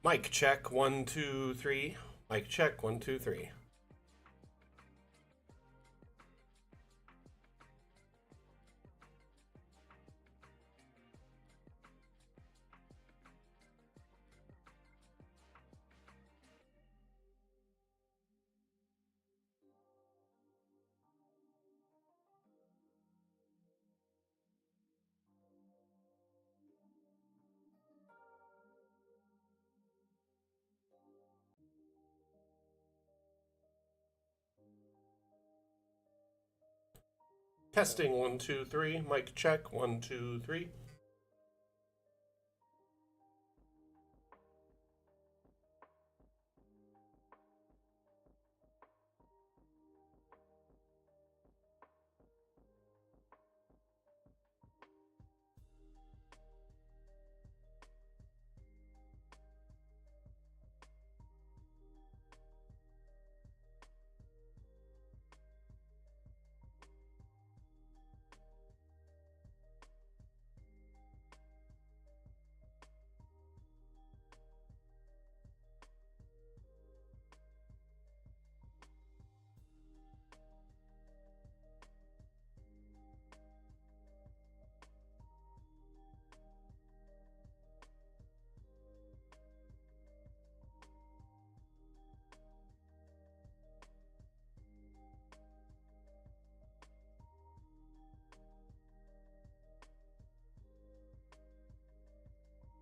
Mic check, 1, 2, 3. Mic check, 1, 2, 3. Testing, 1, 2, 3. Mic check, 1, 2, 3.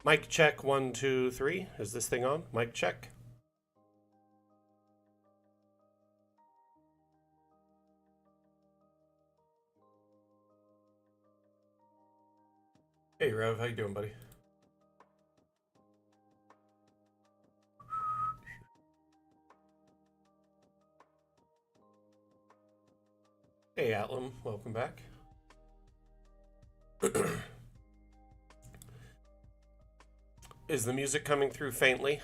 Mic check, 1, 2, 3. Is this thing on? Mic check. Hey Rev, how you doing, buddy? Hey Atlam, welcome back. Is the music coming through faintly?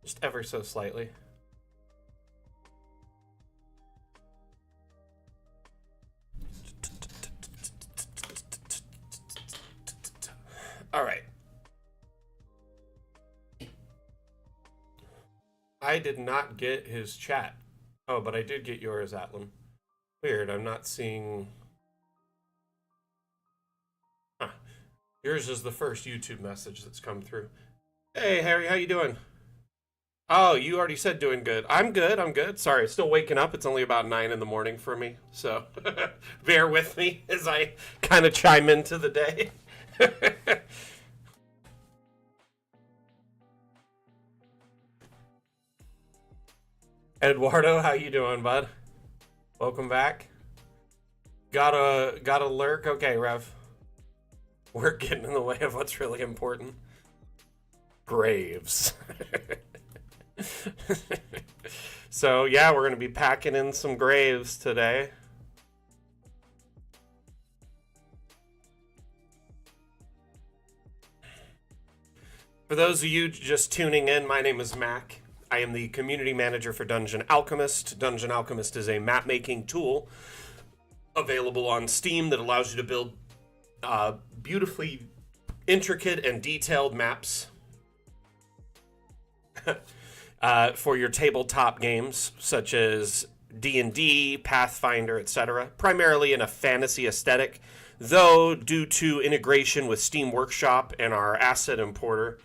Just ever so slightly. All right. I did not get his chat. Oh, but I did get yours, Atlam. Weird, I'm not seeing... Huh. Yours is the first YouTube message that's come through. Hey, Harry, how you doing? Oh, you already said doing good. I'm good, I'm good. Sorry, still waking up. It's only about 9 in the morning for me, so bear with me as I kind of chime into the day. Eduardo, how you doing, bud? Welcome back. Got a lurk? Okay, Rev. We're getting in the way of what's really important. Graves. So, yeah, we're going to be packing in some graves today. For those of you just tuning in, my name is Mac. I am the community manager for Dungeon Alchemist. Dungeon Alchemist is a map-making tool available on Steam that allows you to build beautifully intricate and detailed maps for your tabletop games, such as D&D, Pathfinder, etc., primarily in a fantasy aesthetic, though due to integration with Steam Workshop and our asset importer,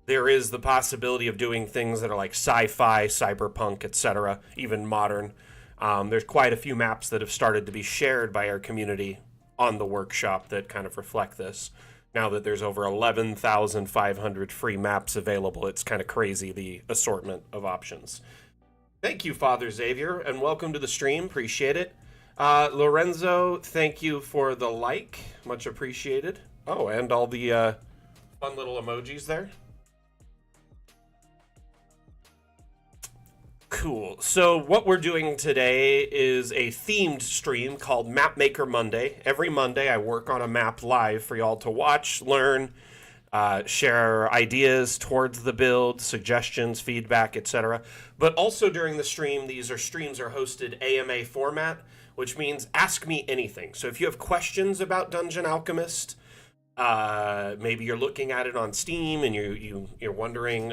there is the possibility of doing things that are like sci-fi, cyberpunk, etc., even modern. There's quite a few maps that have started to be shared by our community on the workshop that kind of reflect this. Now that there's over 11,500 free maps available, it's kind of crazy, the assortment of options. Thank you, Father Xavier, and welcome to the stream. Appreciate it. Lorenzo, thank you for the like. Much appreciated. Oh, and all the fun little emojis there. Cool. So what we're doing today is a themed stream called Mapmaker Monday. Every Monday I work on a map live for y'all to watch, learn, share ideas towards the build, suggestions, feedback, etc. But also during the stream, streams are hosted AMA format, which means ask me anything. So if you have questions about Dungeon Alchemist, Maybe you're looking at it on Steam and you're wondering,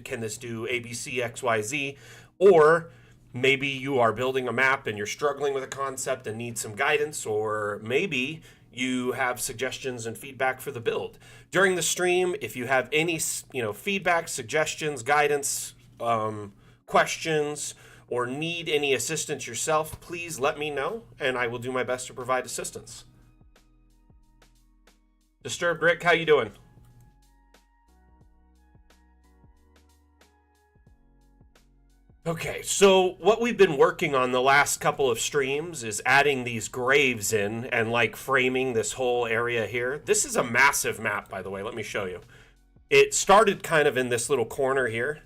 can this do ABC XYZ? Or maybe you are building a map and you're struggling with a concept and need some guidance, or maybe you have suggestions and feedback for the build. During the stream, if you have any feedback, suggestions, guidance, questions, or need any assistance yourself, please let me know, and I will do my best to provide assistance. Disturbed Rick, how you doing? Okay, so what we've been working on the last couple of streams is adding these graves in and like framing this whole area here. This is a massive map, by the way. Let me show you. It started kind of in this little corner here.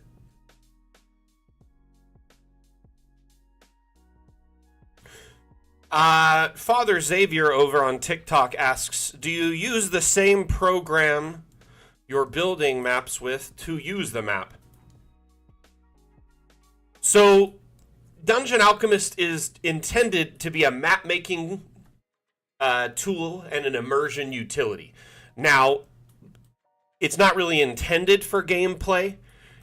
Father Xavier over on TikTok asks, do you use the same program you're building maps with to use the map? So, Dungeon Alchemist is intended to be a map-making tool and an immersion utility. Now, it's not really intended for gameplay.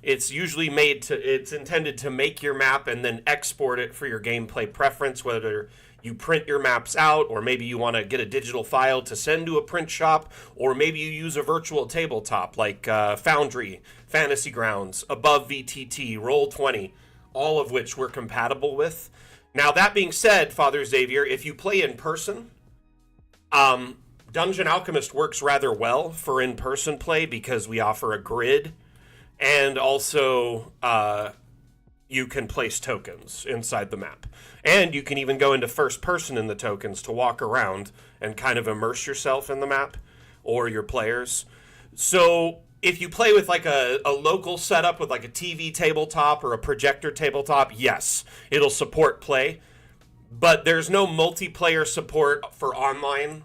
It's usually it's intended to make your map and then export it for your gameplay preference, whether you print your maps out, or maybe you want to get a digital file to send to a print shop, or maybe you use a virtual tabletop like Foundry, Fantasy Grounds, Above VTT, Roll20, all of which we're compatible with. Now, that being said, Father Xavier, if you play in person, Dungeon Alchemist works rather well for in-person play because we offer a grid, and also you can place tokens inside the map. And you can even go into first person in the tokens to walk around and kind of immerse yourself in the map or your players. So if you play with like a local setup with like a TV tabletop or a projector tabletop, yes, it'll support play. But there's no multiplayer support for online.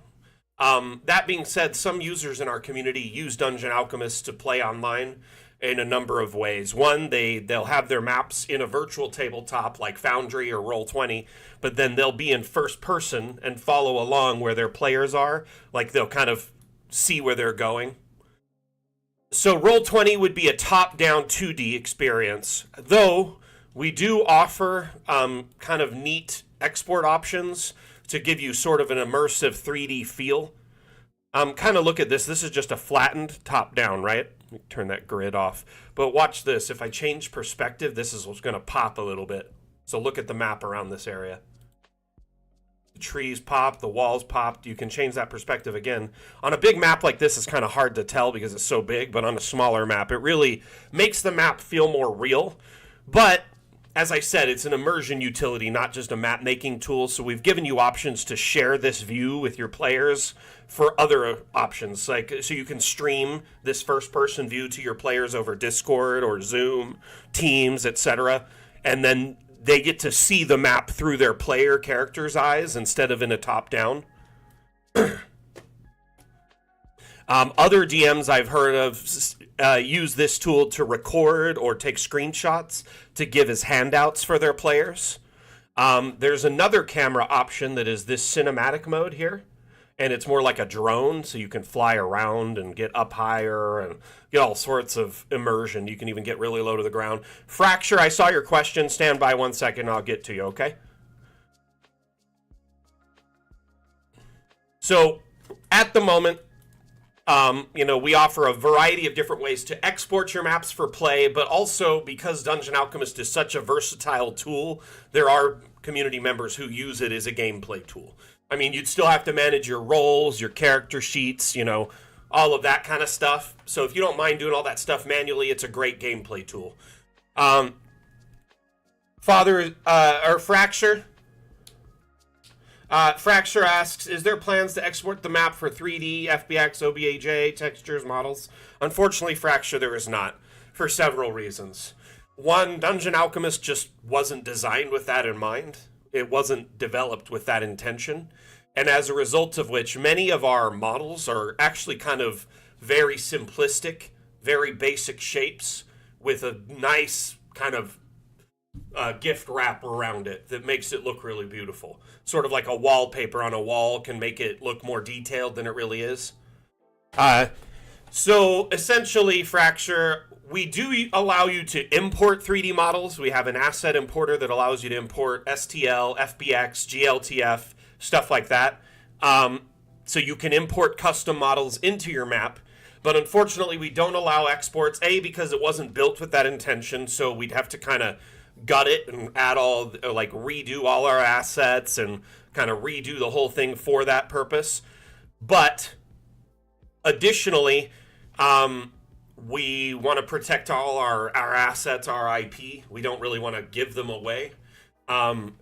That being said, some users in our community use Dungeon Alchemist to play online in a number of ways. One, they'll have their maps in a virtual tabletop like Foundry or Roll20, but then they'll be in first person and follow along where their players are. Like they'll kind of see where they're going. So Roll20 would be a top-down 2D experience, though we do offer kind of neat export options to give you sort of an immersive 3D feel. Kind of look at this. This is just a flattened top-down, right? Let me turn that grid off. But watch this. If I change perspective, this is what's going to pop a little bit. So look at the map around this area. The trees pop, the walls popped. You can change that perspective again. On a big map like this, it's kind of hard to tell because it's so big, but on a smaller map, it really makes the map feel more real. But as I said, it's an immersion utility, not just a map-making tool, so we've given you options to share this view with your players for other options, like so you can stream this first-person view to your players over Discord or Zoom, Teams, etc., and then they get to see the map through their player character's eyes instead of in a top-down. Other DMs I've heard of use this tool to record or take screenshots to give as handouts for their players. There's another camera option that is this cinematic mode here, and it's more like a drone, so you can fly around and get up higher and get all sorts of immersion. You can even get really low to the ground. Fracture, I saw your question. Stand by 1 second, I'll get to you, okay? So, at the moment, we offer a variety of different ways to export your maps for play, but also because Dungeon Alchemist is such a versatile tool, there are community members who use it as a gameplay tool. I mean, you'd still have to manage your roles, your character sheets, all of that kind of stuff. So if you don't mind doing all that stuff manually, it's a great gameplay tool. Fracture. Fracture asks, is there plans to export the map for 3D, FBX, OBAJ, textures, models? Unfortunately, Fracture, there is not, for several reasons. One, Dungeon Alchemist just wasn't designed with that in mind. It wasn't developed with that intention. And as a result of which, many of our models are actually kind of very simplistic, very basic shapes with a nice kind of gift wrap around it that makes it look really beautiful. Sort of like a wallpaper on a wall can make it look more detailed than it really is. Uh, so essentially, Fracture, we do allow you to import 3D models. We have an asset importer that allows you to import STL, FBX, GLTF, stuff like that. So you can import custom models into your map. But unfortunately, we don't allow exports, A, because it wasn't built with that intention. So we'd have to kind of gut it and add all, like redo all our assets and kind of redo the whole thing for that purpose. But additionally, we want to protect all our assets, our IP. We don't really want to give them away. Um,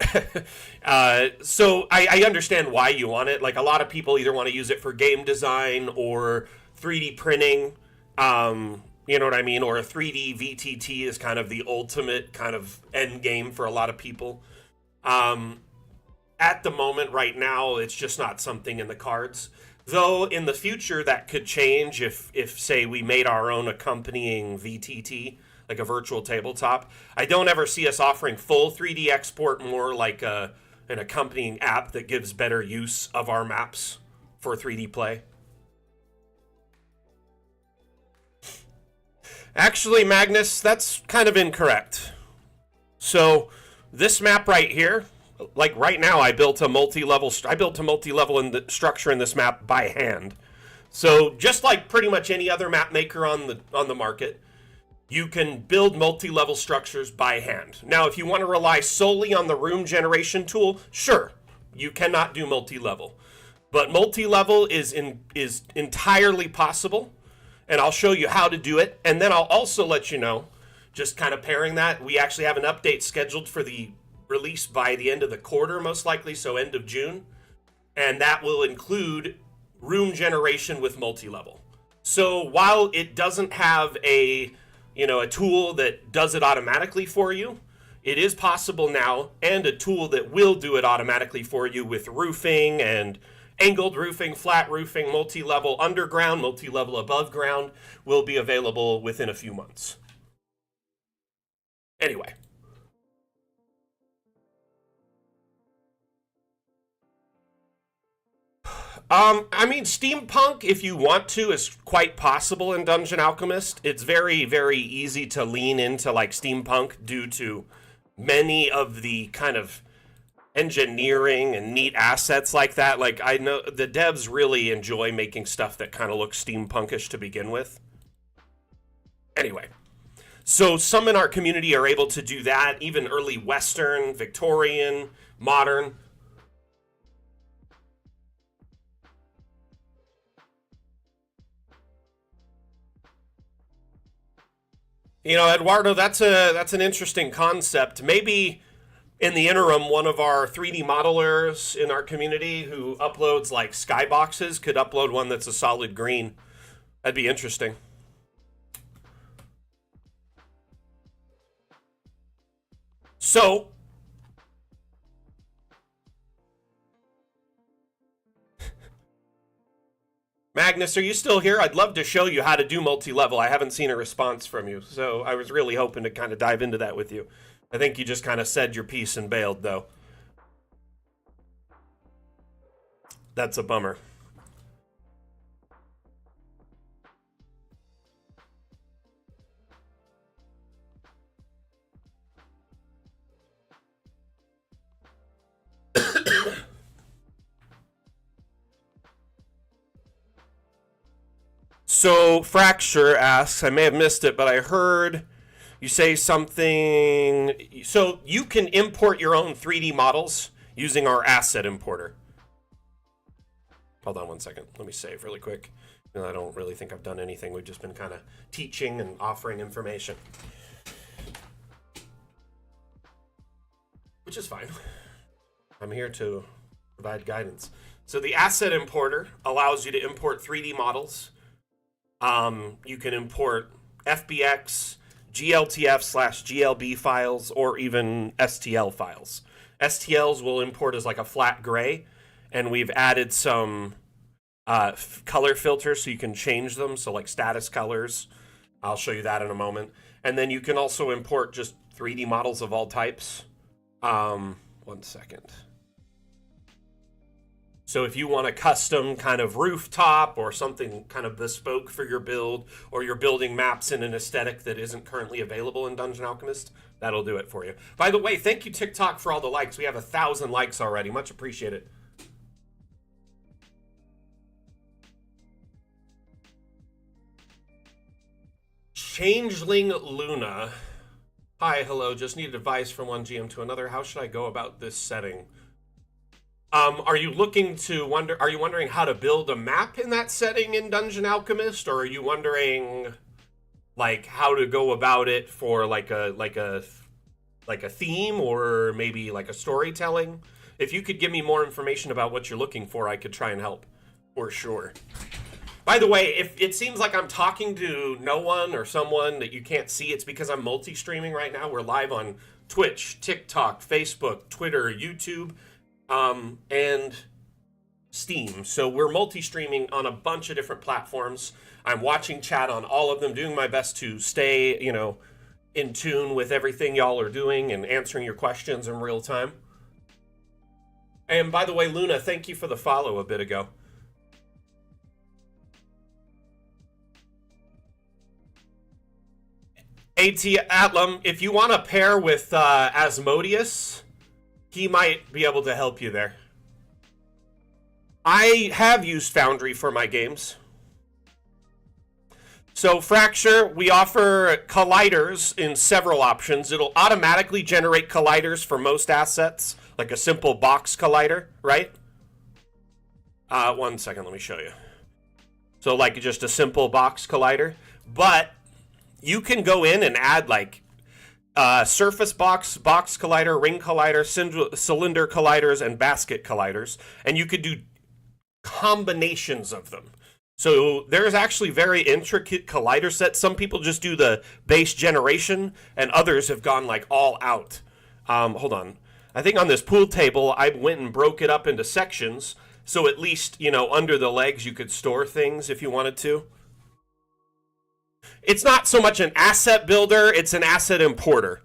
so I understand why you want it. Like a lot of people either want to use it for game design or 3D printing. You know what I mean? Or a 3D VTT is kind of the ultimate kind of end game for a lot of people. Um, at the moment, right now, it's just not something in the cards. Though in the future, that could change if say we made our own accompanying VTT, like a virtual tabletop. I don't ever see us offering full 3D export, more like an accompanying app that gives better use of our maps for 3D play. Actually, Magnus, that's kind of incorrect. So this map right here, like right now, I built a multi-level in the structure in this map by hand. So just like pretty much any other map maker on the market, you can build multi-level structures by hand. Now, if you want to rely solely on the room generation tool, sure, you cannot do multi-level. But multi-level is entirely possible, and I'll show you how to do it. And then I'll also let you know, just kind of pairing that, we actually have an update scheduled for the release by the end of the quarter, most likely, so end of June. And that will include room generation with multi-level. So while it doesn't have a tool that does it automatically for you, it is possible now, and a tool that will do it automatically for you with roofing and angled roofing, flat roofing, multi-level underground, multi-level above ground will be available within a few months. Anyway. I mean, steampunk, if you want to, is quite possible in Dungeon Alchemist. It's very, very easy to lean into like steampunk due to many of the kind of engineering and neat assets like that. Like I know the devs really enjoy making stuff that kind of looks steampunkish to begin with. Anyway, so some in our community are able to do that, even early Western, Victorian, modern. You know, Eduardo, that's an interesting concept. Maybe in the interim, one of our 3D modelers in our community who uploads like skyboxes could upload one that's a solid green. That'd be interesting. So, Magnus, are you still here? I'd love to show you how to do multi-level. I haven't seen a response from you, so I was really hoping to kind of dive into that with you. I think you just kind of said your piece and bailed, though. That's a bummer. So, Fracture asks, I may have missed it, but I heard you say something. So, you can import your own 3D models using our asset importer. Hold on one second. Let me save really quick. I don't really think I've done anything. We've just been kind of teaching and offering information, which is fine. I'm here to provide guidance. So the asset importer allows you to import 3D models. You can import FBX, GLTF/GLB files, or even STL files. STLs will import as like a flat gray, and we've added some color filters so you can change them. So like status colors. I'll show you that in a moment. And then you can also import just 3D models of all types. One second. So if you want a custom kind of rooftop or something kind of bespoke for your build, or you're building maps in an aesthetic that isn't currently available in Dungeon Alchemist, that'll do it for you. By the way, thank you TikTok for all the likes. We have 1,000 likes already. Much appreciated. Changeling Luna. Hi, hello. Just needed advice from one GM to another. How should I go about this setting? Are you wondering how to build a map in that setting in Dungeon Alchemist, or are you wondering like how to go about it for like a theme, or maybe like a storytelling? If you could give me more information about what you're looking for, I could try and help, for sure. By the way, if it seems like I'm talking to no one or someone that you can't see, it's because I'm multi-streaming right now. We're live on Twitch, TikTok, Facebook, Twitter, YouTube, and Steam. So we're multi-streaming on a bunch of different platforms. I'm watching chat on all of them, doing my best to stay, in tune with everything y'all are doing and answering your questions in real time. And by the way, Luna, thank you for the follow a bit ago. AT Atlam, if you want to pair with Asmodeus, he might be able to help you there. I have used Foundry for my games. So Fracture, we offer colliders in several options. It'll automatically generate colliders for most assets, like a simple box collider, right? 1 second, let me show you. So like just a simple box collider. But you can go in and add like surface box collider, ring collider, cylinder colliders, and basket colliders. And you could do combinations of them. So there's actually very intricate collider sets. Some people just do the base generation, and others have gone like all out. Hold on. I think on this pool table, I went and broke it up into sections. So at least, under the legs, you could store things if you wanted to. It's not so much an asset builder, it's an asset importer.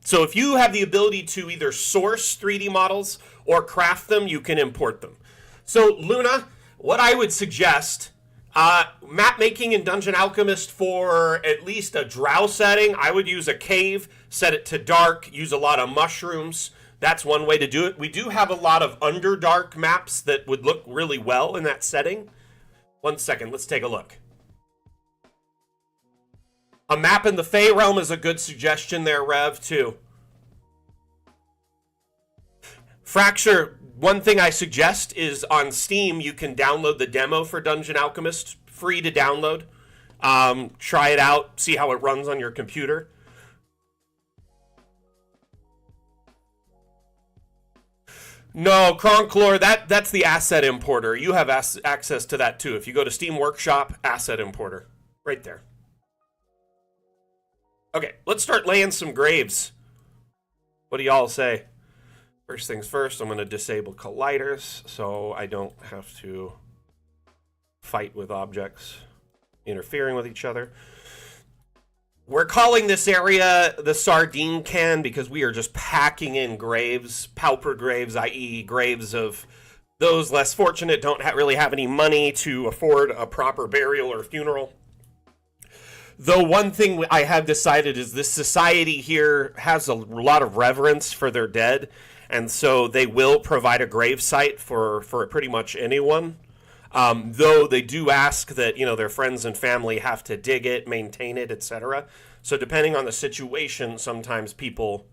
So if you have the ability to either source 3D models or craft them, you can import them. So Luna, what I would suggest, map making in Dungeon Alchemist for at least a drow setting, I would use a cave, set it to dark, use a lot of mushrooms. That's one way to do it. We do have a lot of Underdark maps that would look really well in that setting. 1 second, let's take a look. A map in the Fey Realm is a good suggestion there, Rev, too. Fracture, one thing I suggest is on Steam, you can download the demo for Dungeon Alchemist, free to download. Try it out, see how it runs on your computer. No, Cronklore, that's the asset importer. You have access to that, too. If you go to Steam Workshop, asset importer, right there. Okay, let's start laying some graves. What do y'all say? First things first, I'm going to disable colliders so I don't have to fight with objects interfering with each other. We're calling this area the Sardine Can because we are just packing in graves, pauper graves, i.e. graves of those less fortunate, don't really have any money to afford a proper burial or funeral. Though one thing I have decided is this society here has a lot of reverence for their dead, and so they will provide a grave site for pretty much anyone. Though they do ask that, their friends and family have to dig it, maintain it, etc. So depending on the situation, sometimes people...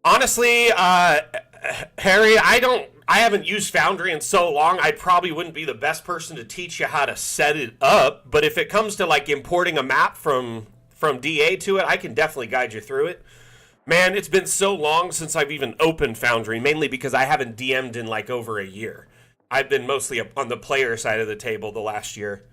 Honestly, Harry, I haven't used Foundry in so long, I probably wouldn't be the best person to teach you how to set it up. But if it comes to like importing a map from DA to it, I can definitely guide you through it. Man, it's been so long since I've even opened Foundry, mainly because I haven't DM'd in like over a year. I've been mostly on the player side of the table the last year.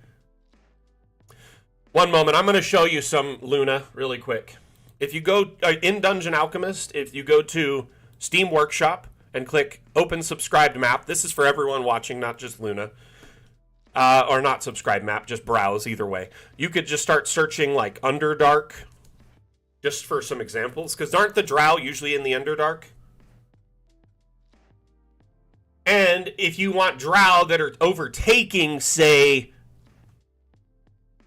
One moment, I'm going to show you some Luna really quick. If you go in Dungeon Alchemist, if you go to Steam Workshop and click Open Subscribed Map, this is for everyone watching, not just Luna. Or not subscribe map, just browse, either way. You could just start searching like Underdark. just for some examples, because aren't the drow usually in the Underdark? And if you want drow that are overtaking, say,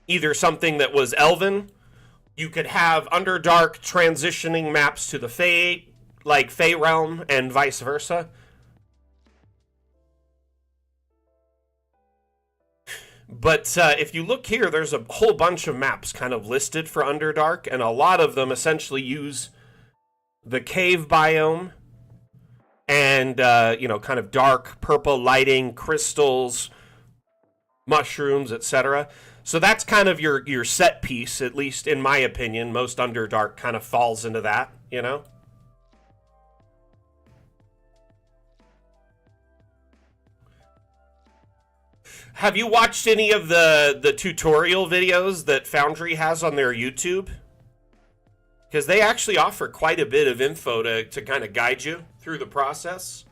either something that was elven, you could have Underdark transitioning maps to the Fey, like Fey Realm, and vice versa. But if you look here, there's a whole bunch of maps kind of listed for Underdark, and a lot of them essentially use the cave biome and, kind of dark purple lighting, crystals, mushrooms, etc. So that's kind of your set piece, at least in my opinion. Most Underdark kind of falls into that, Have you watched any of the tutorial videos that Foundry has on their YouTube? Because they actually offer quite a bit of info to kind of guide you through the process.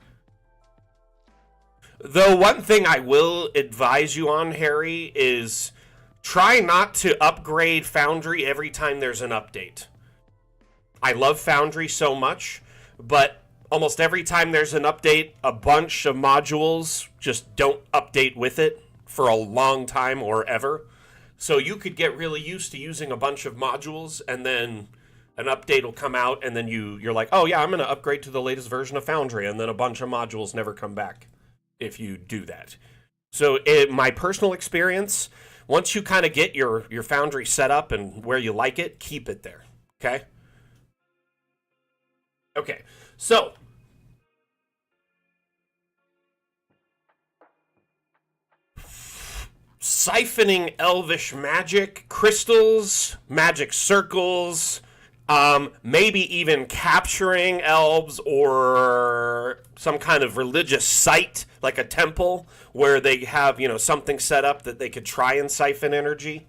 Though one thing I will advise you on, Harry, is try not to upgrade Foundry every time there's an update. I love Foundry so much, but almost every time there's an update, a bunch of modules just don't update with it for a long time or ever. So you could get really used to using a bunch of modules, and then an update will come out, and then you're like, oh yeah, I'm going to upgrade to the latest version of Foundry, and then a bunch of modules never come back if you do that. So in my personal experience, once you kind of get your Foundry set up and where you like it, keep it there, okay? Okay, so siphoning elvish magic, crystals, magic circles, maybe even capturing elves or some kind of religious site, like a temple, where they have, something set up that they could try and siphon energy.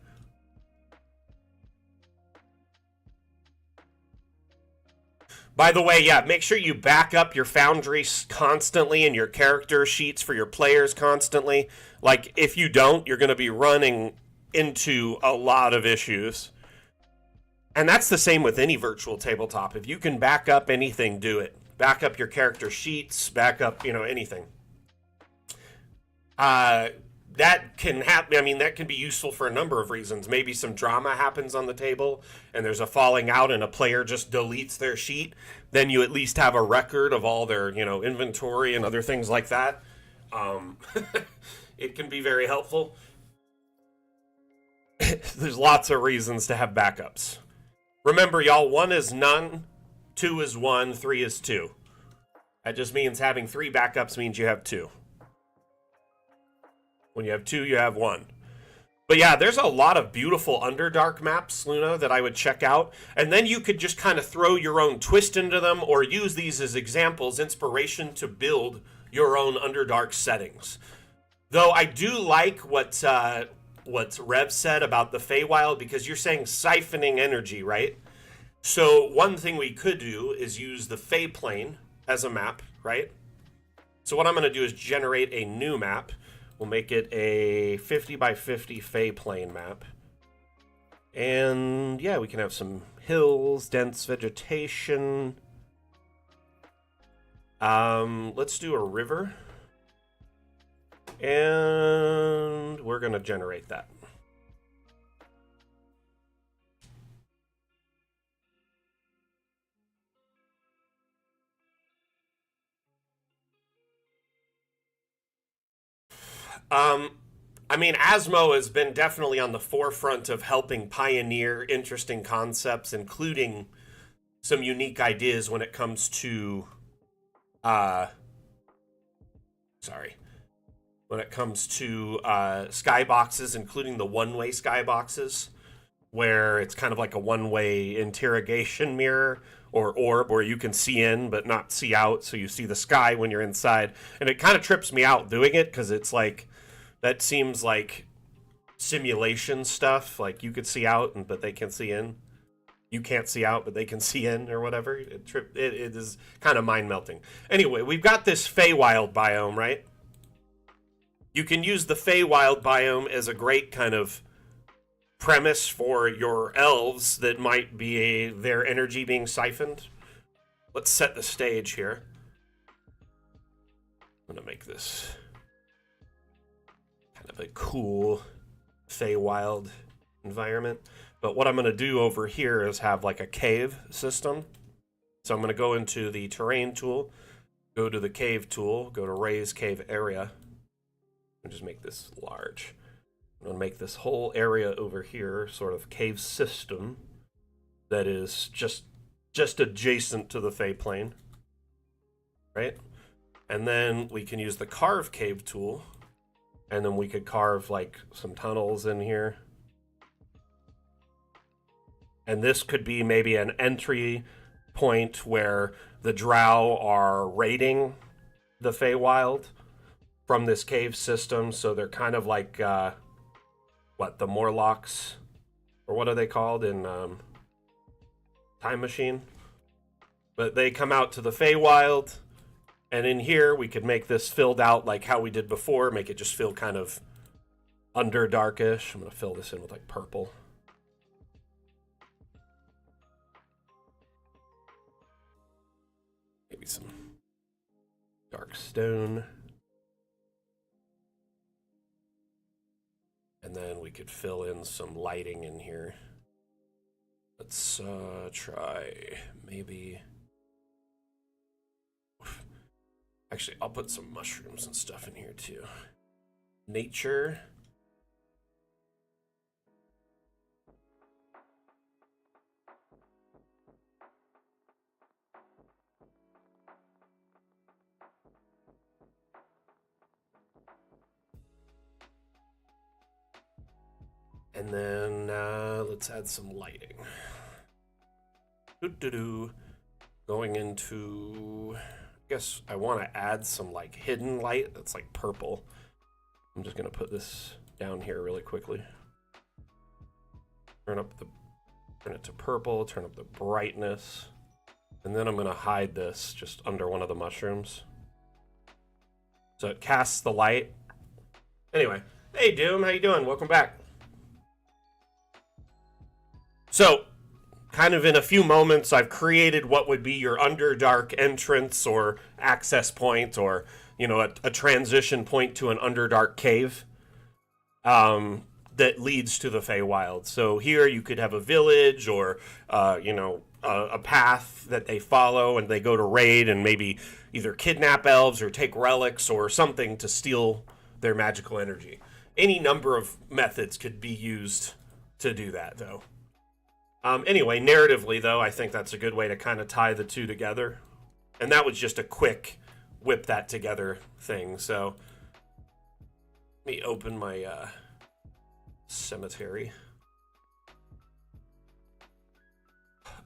By the way, yeah, make sure you back up your Foundry constantly and your character sheets for your players constantly. Like, if you don't, you're going to be running into a lot of issues. And that's the same with any virtual tabletop. If you can back up anything, do it. Back up your character sheets, back up, anything. That can happen. I mean, that can be useful for a number of reasons. Maybe some drama happens on the table and there's a falling out and a player just deletes their sheet. Then you at least have a record of all their, inventory and other things like that. It can be very helpful. There's lots of reasons to have backups. Remember, y'all, 1 is none, 2 is 1, 3 is 2. That just means having 3 backups means you have 2. When you have 2, you have 1. But yeah, there's a lot of beautiful Underdark maps, Luna, that I would check out. And then you could just kind of throw your own twist into them or use these as examples, inspiration to build your own Underdark settings. Though I do like what Rev said about the Feywild, because you're saying siphoning energy, right? So one thing we could do is use the Fey plane as a map, right? So what I'm going to do is generate a new map. We'll make it a 50 by 50 Fey plane map. And yeah, we can have some hills, dense vegetation. Let's do a river. And we're going to generate that. I mean, Asmo has been definitely on the forefront of helping pioneer interesting concepts, including some unique ideas when it comes to, skyboxes, including the one-way skyboxes, where it's kind of like a one-way interrogation mirror or orb where you can see in but not see out, so you see the sky when you're inside. And it kind of trips me out doing it, because it's like, that seems like simulation stuff. Like, you could see out, but they can see in. You can't see out, but they can see in, or whatever. It is kind of mind-melting. Anyway, we've got this Feywild biome, right? You can use the Feywild biome as a great kind of premise for your elves that might be their energy being siphoned. Let's set the stage here. I'm going to make this kind of a cool Feywild environment. But what I'm going to do over here is have like a cave system. So I'm going to go into the terrain tool, go to the cave tool, go to raise cave area, and just make this large. I'm going to make this whole area over here sort of cave system that is just adjacent to the Fey plane, right? And then we can use the carve cave tool, and then we could carve like some tunnels in here. And this could be maybe an entry point where the Drow are raiding the Feywild from this cave system. So they're kind of like, the Morlocks? Or what are they called in Time Machine? But they come out to the Feywild. And in here, we could make this filled out like how we did before. Make it just feel kind of underdarkish. I'm going to fill this in with like purple. Maybe some dark stone. And then we could fill in some lighting in here. Let's try maybe... Actually, I'll put some mushrooms and stuff in here too. Nature. And then let's add some lighting. Going into... I guess I want to add some like hidden light that's like purple. I'm just going to put this down here really quickly. Turn it to purple, turn up the brightness. And then I'm going to hide this just under one of the mushrooms. So it casts the light. Anyway, hey Doom, how you doing? Welcome back. So, kind of in a few moments, I've created what would be your Underdark entrance or access point, or, you know, a transition point to an Underdark cave that leads to the Feywild. So here you could have a village or, a path that they follow and they go to raid and maybe either kidnap elves or take relics or something to steal their magical energy. Any number of methods could be used to do that, though. Anyway, narratively, though, I think that's a good way to kind of tie the two together. And that was just a quick whip that together thing. So, let me open my cemetery.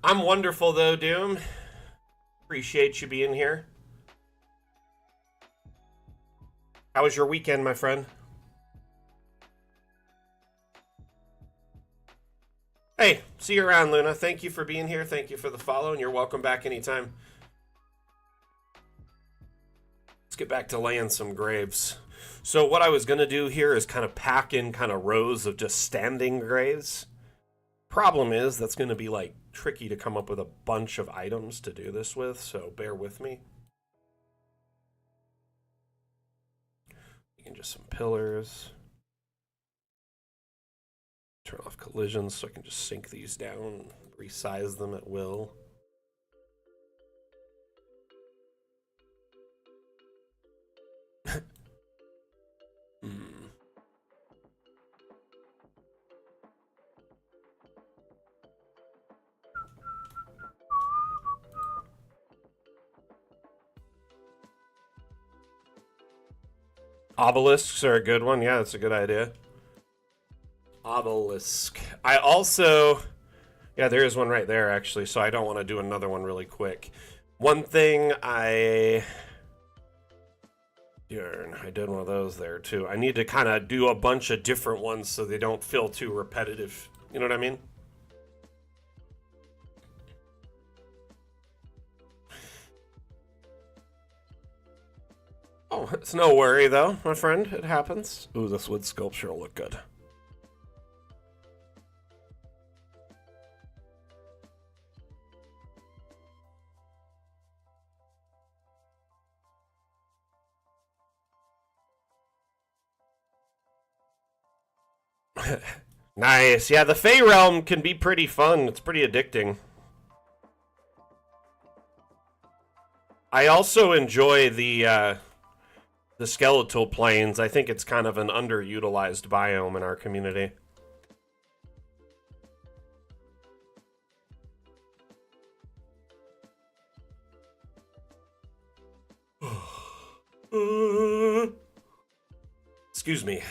I'm wonderful, though, Doom. Appreciate you being here. How was your weekend, my friend? Hey, see you around, Luna. Thank you for being here. Thank you for the follow, and you're welcome back anytime. Let's get back to laying some graves. So what I was going to do here is kind of pack in kind of rows of just standing graves. Problem is, that's going to be, like, tricky to come up with a bunch of items to do this with, so bear with me. You can just some pillars. Turn off collisions so I can just sink these down, resize them at will. Obelisks are a good one. Yeah, that's a good idea. Obelisk. I also... Yeah, there is one right there, actually, so I don't want to do another one really quick. One thing I did one of those there, too. I need to kind of do a bunch of different ones so they don't feel too repetitive. You know what I mean? Oh, it's no worry, though, my friend. It happens. Ooh, this wood sculpture will look good. Nice. Yeah, the Fey Realm can be pretty fun. It's pretty addicting. I also enjoy the skeletal plains. I think it's kind of an underutilized biome in our community. Excuse me.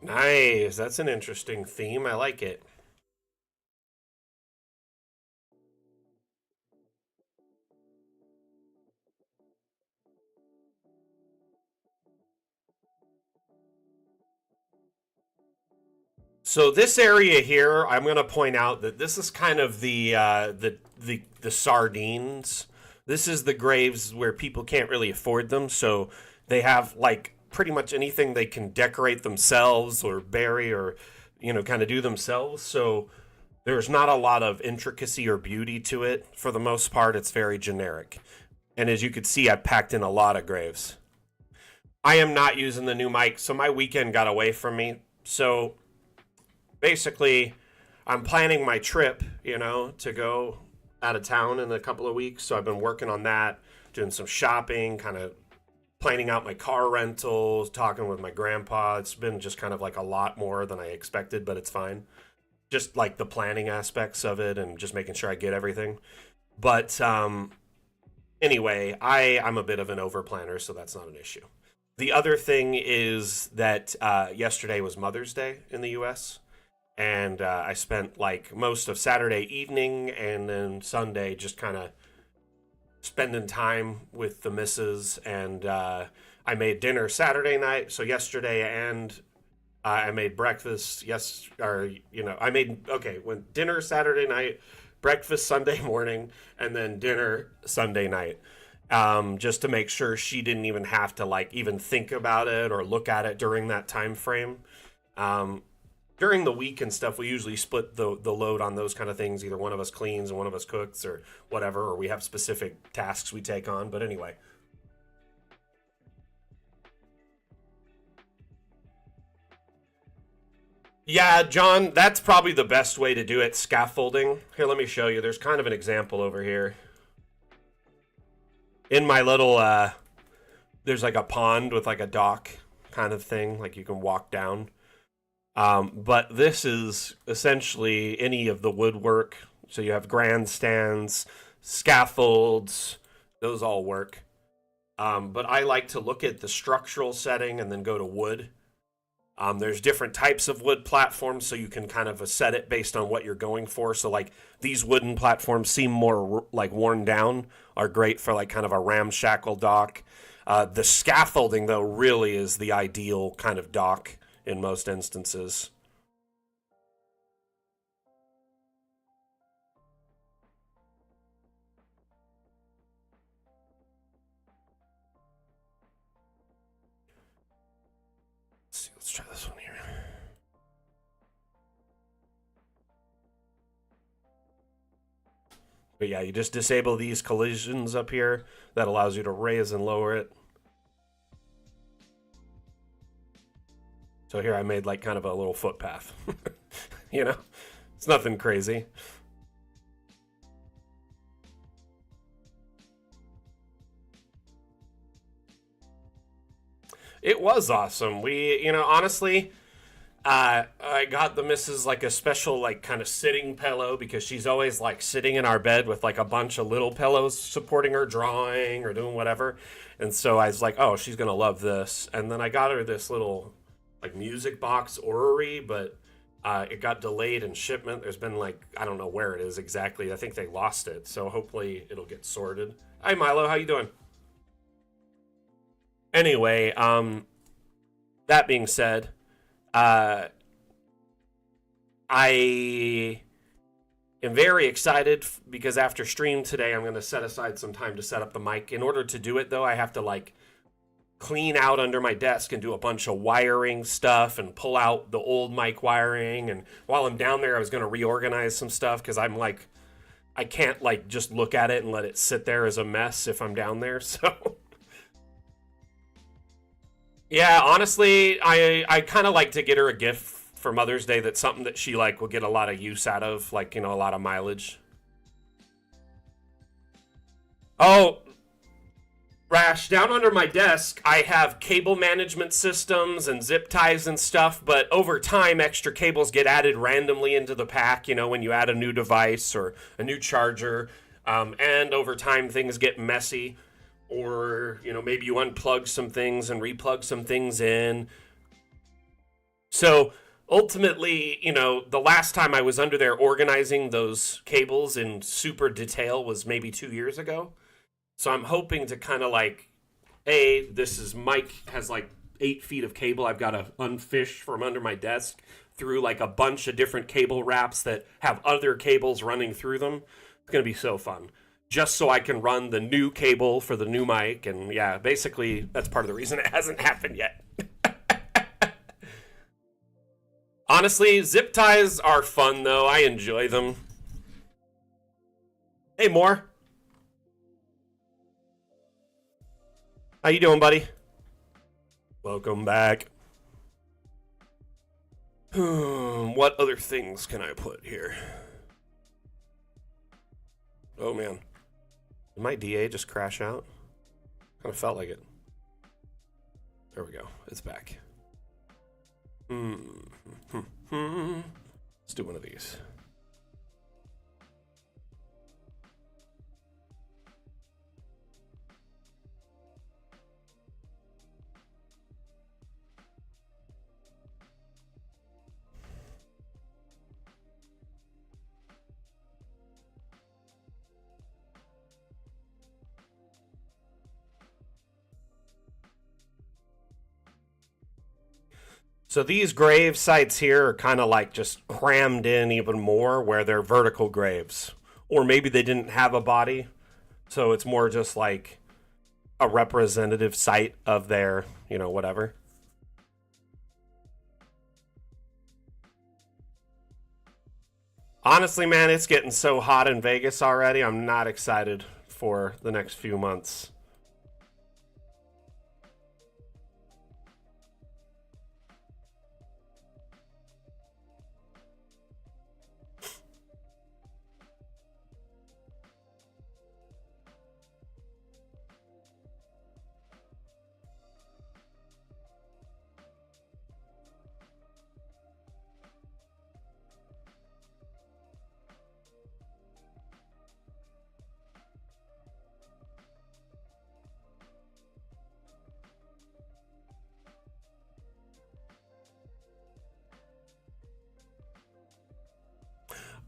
Nice. That's an interesting theme. I like it. So this area here, I'm going to point out that this is kind of the sardines. This is the graves where people can't really afford them, so they have like pretty much anything they can decorate themselves or bury or kind of do themselves. So there's not a lot of intricacy or beauty to it. For the most part, it's very generic. And as you can see, I packed in a lot of graves. I am not using the new mic, so my weekend got away from me. So basically, I'm planning my trip, to go out of town in a couple of weeks. So I've been working on that, doing some shopping, kind of planning out my car rentals, talking with my grandpa. It's been just kind of like a lot more than I expected, but it's fine. Just like the planning aspects of it and just making sure I get everything. But anyway, I'm a bit of an over planner, so that's not an issue. The other thing is that yesterday was Mother's Day in the US. And I spent like most of Saturday evening and then Sunday just kind of spending time with the missus. And I made dinner Saturday night. So yesterday, and I made breakfast. Went dinner Saturday night, breakfast Sunday morning, and then dinner Sunday night. Just to make sure she didn't even have to like even think about it or look at it during that time frame. During the week and stuff, we usually split the load on those kind of things. Either one of us cleans and one of us cooks or whatever, or we have specific tasks we take on. But anyway. Yeah, John, that's probably the best way to do it, scaffolding. Here, let me show you. There's kind of an example over here. In my little, there's like a pond with like a dock kind of thing, like you can walk down. But this is essentially any of the woodwork. So you have grandstands, scaffolds, those all work. But I like to look at the structural setting and then go to wood. There's different types of wood platforms, so you can kind of set it based on what you're going for. So like these wooden platforms seem more like worn down, are great for like kind of a ramshackle dock. The scaffolding though really is the ideal kind of dock in most instances. Let's see, let's try this one here. But yeah, you just disable these collisions up here. That allows you to raise and lower it. So here I made like kind of a little footpath. It's nothing crazy. It was awesome. Honestly, I got the missus like a special like kind of sitting pillow because she's always like sitting in our bed with like a bunch of little pillows supporting her drawing or doing whatever. And so I was like, oh, she's gonna love this. And then I got her this little like music box orrery, but it got delayed in shipment. There's been like I don't know where it is exactly. I think they lost it. So hopefully it'll get sorted. Hi Milo, how you doing? Anyway, that being said, uh, I am very excited because after stream today, I'm going to set aside some time to set up the mic. In order to do it, though, I have to like clean out under my desk and do a bunch of wiring stuff and pull out the old mic wiring. And while I'm down there, I was going to reorganize some stuff because I'm like, I can't like just look at it and let it sit there as a mess if I'm down there. So yeah, honestly, I kind of like to get her a gift for Mother's Day that's something that she like will get a lot of use out of, like, you know, a lot of mileage. Oh, Rash, down under my desk, I have cable management systems and zip ties and stuff, but over time, extra cables get added randomly into the pack, you know, when you add a new device or a new charger. And over time, things get messy, or, you know, maybe you unplug some things and replug some things in. So ultimately, you know, the last time I was under there organizing those cables in super detail was maybe 2 years ago. So I'm hoping to kind of like, this is Mike has like 8 feet of cable I've got to unfish from under my desk through like a bunch of different cable wraps that have other cables running through them. It's going to be so fun. Just so I can run the new cable for the new mic. And yeah, basically that's part of the reason it hasn't happened yet. Honestly, zip ties are fun though. I enjoy them. Hey, Moore. How you doing, buddy? Welcome back. What other things can I put here? Oh, man. Did my DA just crash out? Kind of felt like it. There we go. It's back. Let's do one of these. So these grave sites here are kind of like just crammed in even more where they're vertical graves. Or maybe they didn't have a body. So it's more just like a representative site of their, you know, whatever. Honestly, man, it's getting so hot in Vegas already. I'm not excited for the next few months.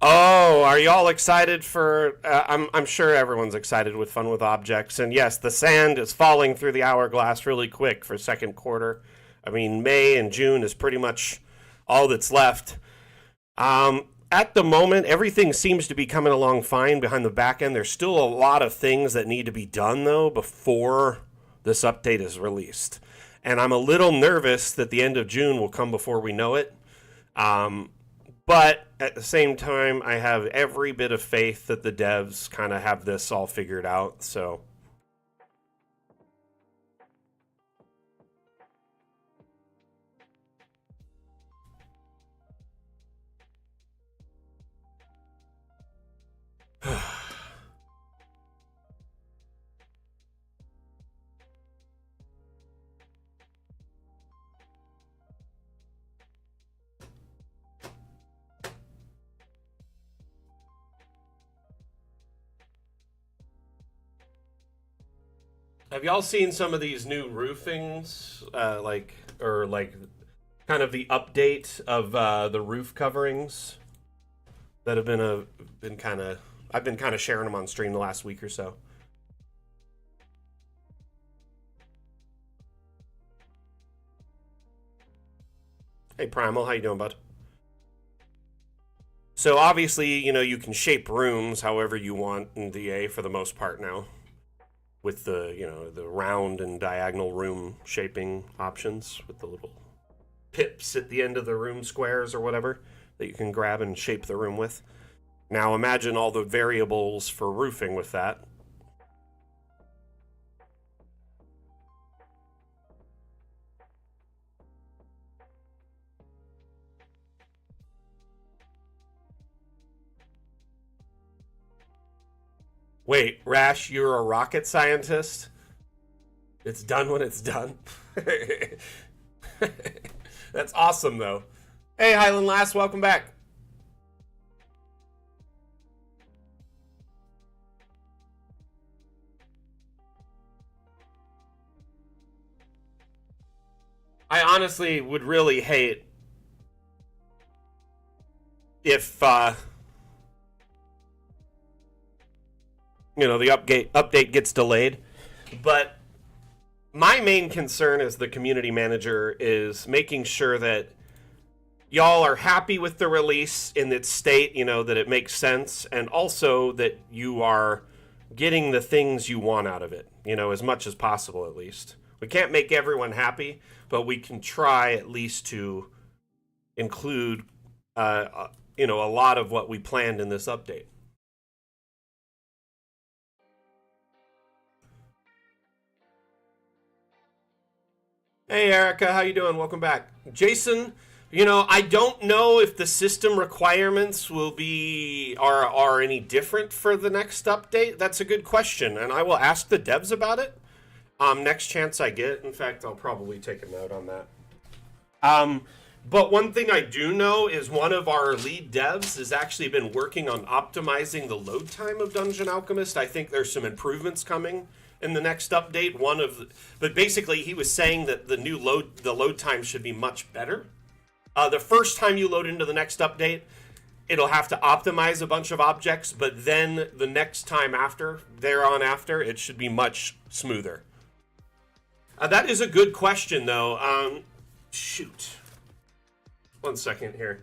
Oh, are y'all excited for? I'm sure everyone's excited with Fun with Objects, and yes, the sand is falling through the hourglass really quick for second quarter. I mean, May and June is pretty much all that's left. At the moment, everything seems to be coming along fine behind the back end. There's still a lot of things that need to be done though before this update is released, and I'm a little nervous that the end of June will come before we know it. But at the same time, I have every bit of faith that the devs kind of have this all figured out. So, have y'all seen some of these new roofings? Like kind of the update of the roof coverings that have been kind of I've been kind of sharing them on stream the last week or so. Hey Primal, how you doing, bud? So obviously, you can shape rooms however you want in DA for the most part now, with the round and diagonal room shaping options with the little pips at the end of the room squares or whatever that you can grab and shape the room with. Now imagine all the variables for roofing with that. Wait, Rash, you're a rocket scientist? It's done when it's done. That's awesome, though. Hey, Highland Lass, welcome back. I honestly would really hate if the update gets delayed. But my main concern as the community manager is making sure that y'all are happy with the release in its state, that it makes sense, and also that you are getting the things you want out of it, as much as possible at least. We can't make everyone happy, but we can try at least to include, a lot of what we planned in this update. Hey, Erica, how you doing? Welcome back. Jason, I don't know if the system requirements are any different for the next update. That's a good question, and I will ask the devs about it. Next chance I get. In fact, I'll probably take a note on that. But one thing I do know is one of our lead devs has actually been working on optimizing the load time of Dungeon Alchemist. I think there's some improvements coming in the next update. But basically, he was saying that the load time should be much better. The first time you load into the next update, it'll have to optimize a bunch of objects, but then the next time after, it should be much smoother. That is a good question, though. Shoot. 1 second here.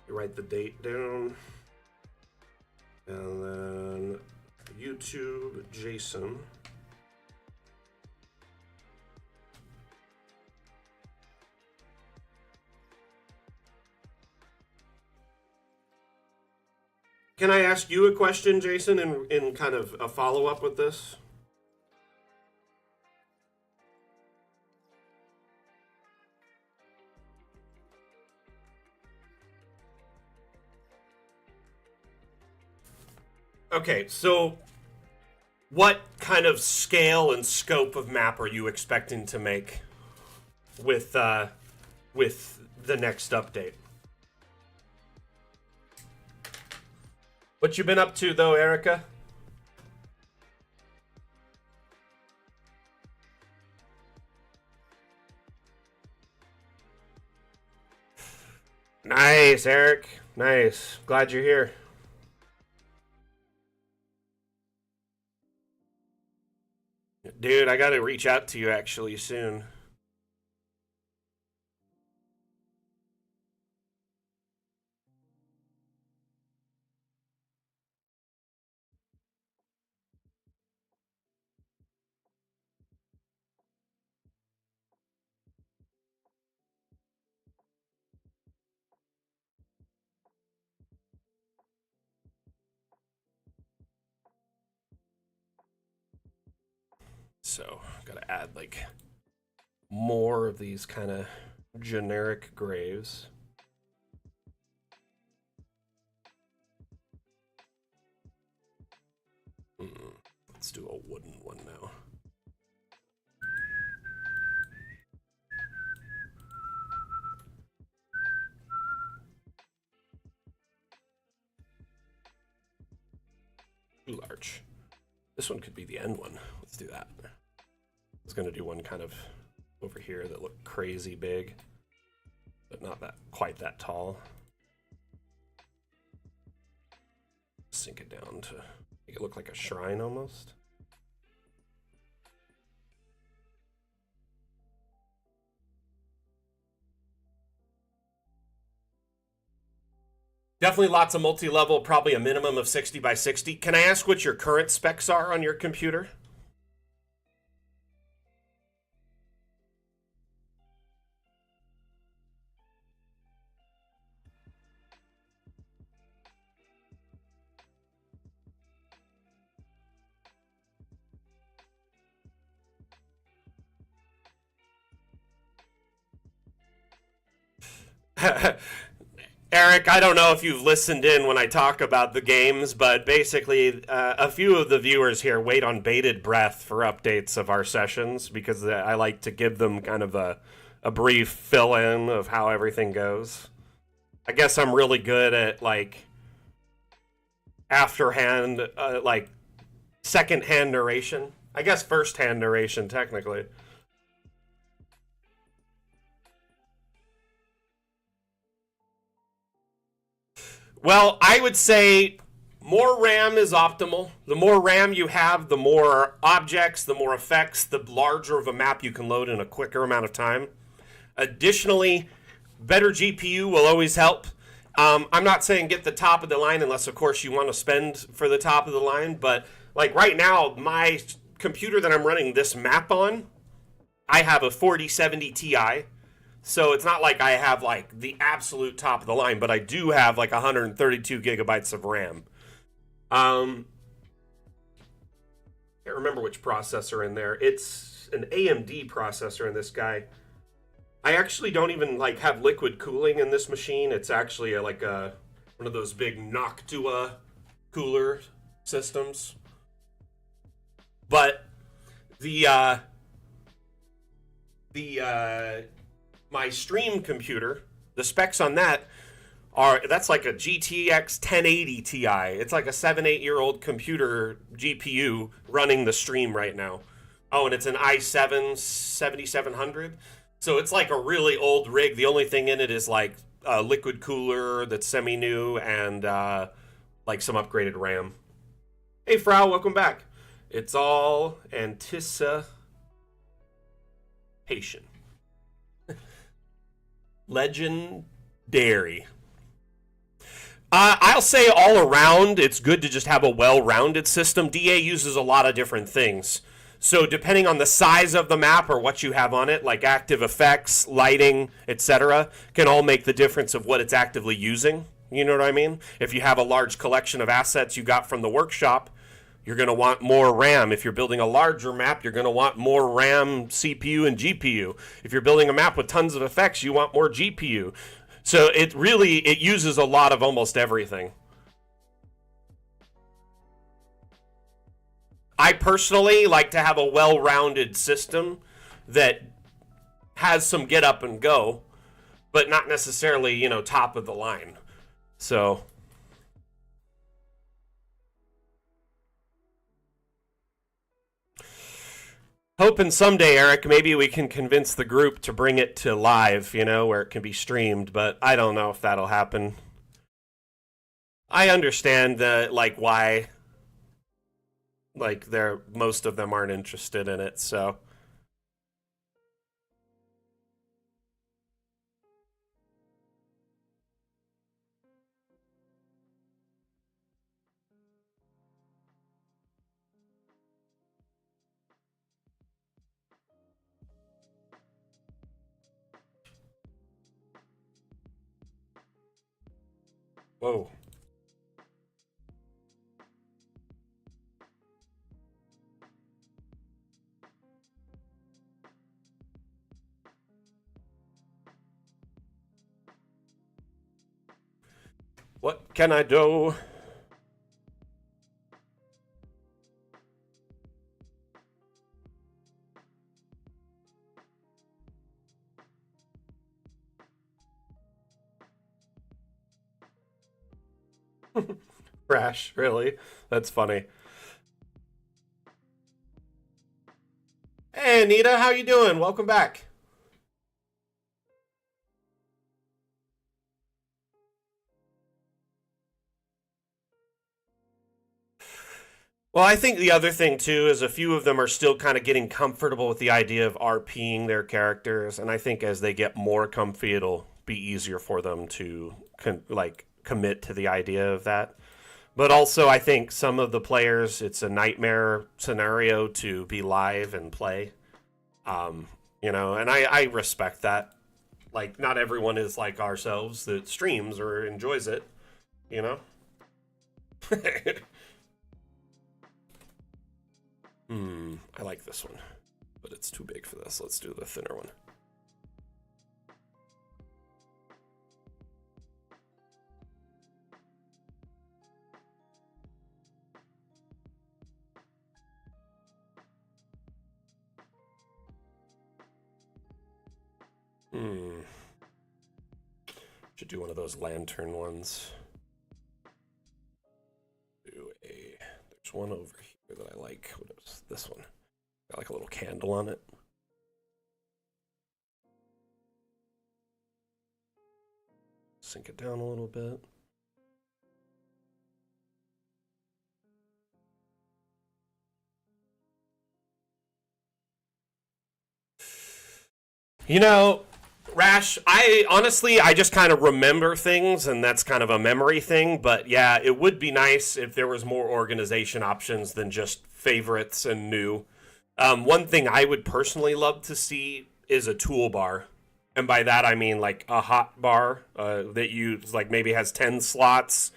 You write the date down. And then YouTube Jason. Can I ask you a question, Jason, in kind of a follow-up with this? Okay, so what kind of scale and scope of map are you expecting to make with the next update? What you been up to, though, Erica? Nice, Eric. Nice. Glad you're here. Dude, I gotta reach out to you actually soon. So, gotta add like more of these kind of generic graves. Let's do a wooden one now. Too large. This one could be the end one. Let's do that. I was gonna do one kind of over here that looked crazy big, but not quite that tall. Sink it down to make it look like a shrine almost. Definitely lots of multi-level, probably a minimum of 60 by 60. Can I ask what your current specs are on your computer? Eric, I don't know if you've listened in when I talk about the games, but basically, a few of the viewers here wait on bated breath for updates of our sessions because I like to give them kind of a brief fill in of how everything goes. I guess I'm really good at like afterhand, like second hand narration. I guess first hand narration, technically. Well, I would say more RAM is optimal. The more RAM you have, the more objects, the more effects, the larger of a map you can load in a quicker amount of time. Additionally, better GPU will always help. I'm not saying get the top of the line unless, of course, you want to spend for the top of the line. But like right now, my computer that I'm running this map on, I have a 4070 Ti. So it's not like I have like the absolute top of the line, but I do have like 132 gigabytes of RAM. Can't remember which processor in there. It's an AMD processor in this guy. I actually don't even like have liquid cooling in this machine. It's actually like a one of those big Noctua cooler systems. But the my stream computer, the specs on that are that's like a GTX 1080 Ti. It's like a 7-8 year old computer GPU running the stream right now. Oh, and it's an i7 7700. So it's like a really old rig. The only thing in it is like a liquid cooler that's semi new and like some upgraded RAM. Hey, Frau, welcome back. It's all anticipation. Legendary. I'll say all around, it's good to just have a well rounded system. DA uses a lot of different things. So, depending on the size of the map or what you have on it, like active effects, lighting, etc., can all make the difference of what it's actively using. You know what I mean? If you have a large collection of assets you got from the workshop, you're going to want more RAM. If you're building a larger map, you're going to want more RAM, CPU, and GPU. If you're building a map with tons of effects, you want more GPU. So it uses a lot of almost everything. I personally like to have a well-rounded system that has some get up and go, but not necessarily, top of the line. So hoping someday, Eric, maybe we can convince the group to bring it to live, where it can be streamed, but I don't know if that'll happen. I understand why they're most of them aren't interested in it, so whoa. What can I do? Crash, really? That's funny. Hey, Anita, how you doing? Welcome back. Well, I think the other thing too is a few of them are still kind of getting comfortable with the idea of RPing their characters, and I think as they get more comfy, it'll be easier for them to commit to the idea of that. But also, I think some of the players, it's a nightmare scenario to be live and play. Um, and I respect that. Like, not everyone is like ourselves that streams or enjoys it, you know? I like this one, but it's too big for this. Let's do the thinner one. Should do one of those lantern ones. There's one over here that I like. What is this one? Got like a little candle on it. Sink it down a little bit. Rash, I just kind of remember things, and that's kind of a memory thing. But yeah, it would be nice if there was more organization options than just favorites and new. One thing I would personally love to see is a toolbar. And by that, I mean like a hot bar that you like maybe has 10 slots.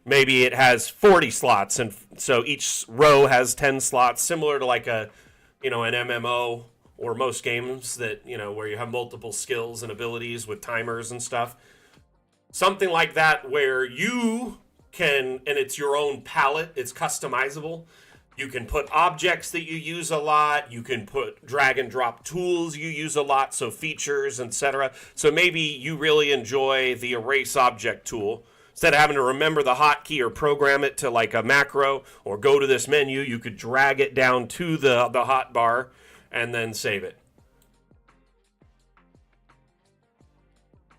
Maybe it has 40 slots. And so each row has 10 slots, similar to like an MMO or most games that, where you have multiple skills and abilities with timers and stuff. Something like that where you can, and it's your own palette, it's customizable. You can put objects that you use a lot. You can put drag and drop tools you use a lot, so features, etc. So maybe you really enjoy the erase object tool. Instead of having to remember the hotkey or program it to like a macro or go to this menu, you could drag it down to the hotbar and then save it.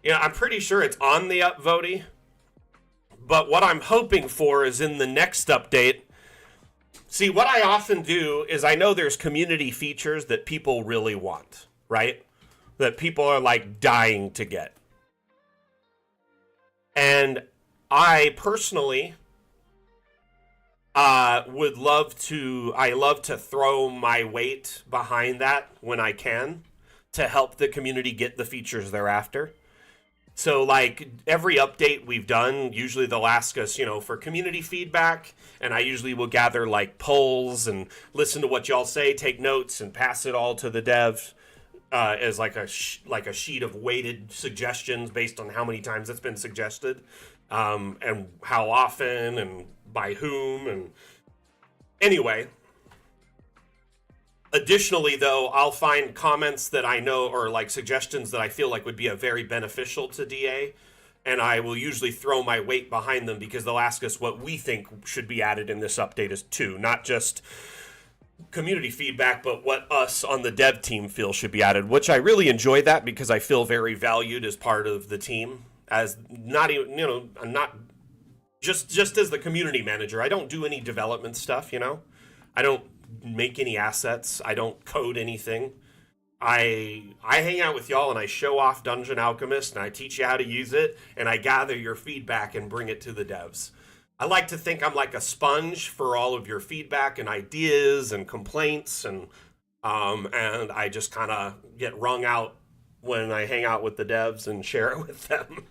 I'm pretty sure it's on the upvote. But what I'm hoping for is in the next update. See, what I often do is I know there's community features that people really want, right? That people are like dying to get. And I personally I love to throw my weight behind that when I can to help the community get the features they're after. So, like, every update we've done, usually they'll ask us, for community feedback, and I usually will gather, like, polls and listen to what y'all say, take notes, and pass it all to the devs as, like, a sheet of weighted suggestions based on how many times it's been suggested, and how often, and by whom, and anyway. Additionally, though, I'll find comments that I know or like suggestions that I feel like would be a very beneficial to DA, and I will usually throw my weight behind them because they'll ask us what we think should be added in this update as too, not just community feedback, but what us on the dev team feel should be added, which I really enjoy that because I feel very valued as part of the team, as not even, I'm not just as the community manager. I don't do any development stuff, I don't make any assets. I don't code anything. I hang out with y'all and I show off Dungeon Alchemist and I teach you how to use it and I gather your feedback and bring it to the devs. I like to think I'm like a sponge for all of your feedback and ideas and complaints, and I just kind of get wrung out when I hang out with the devs and share it with them.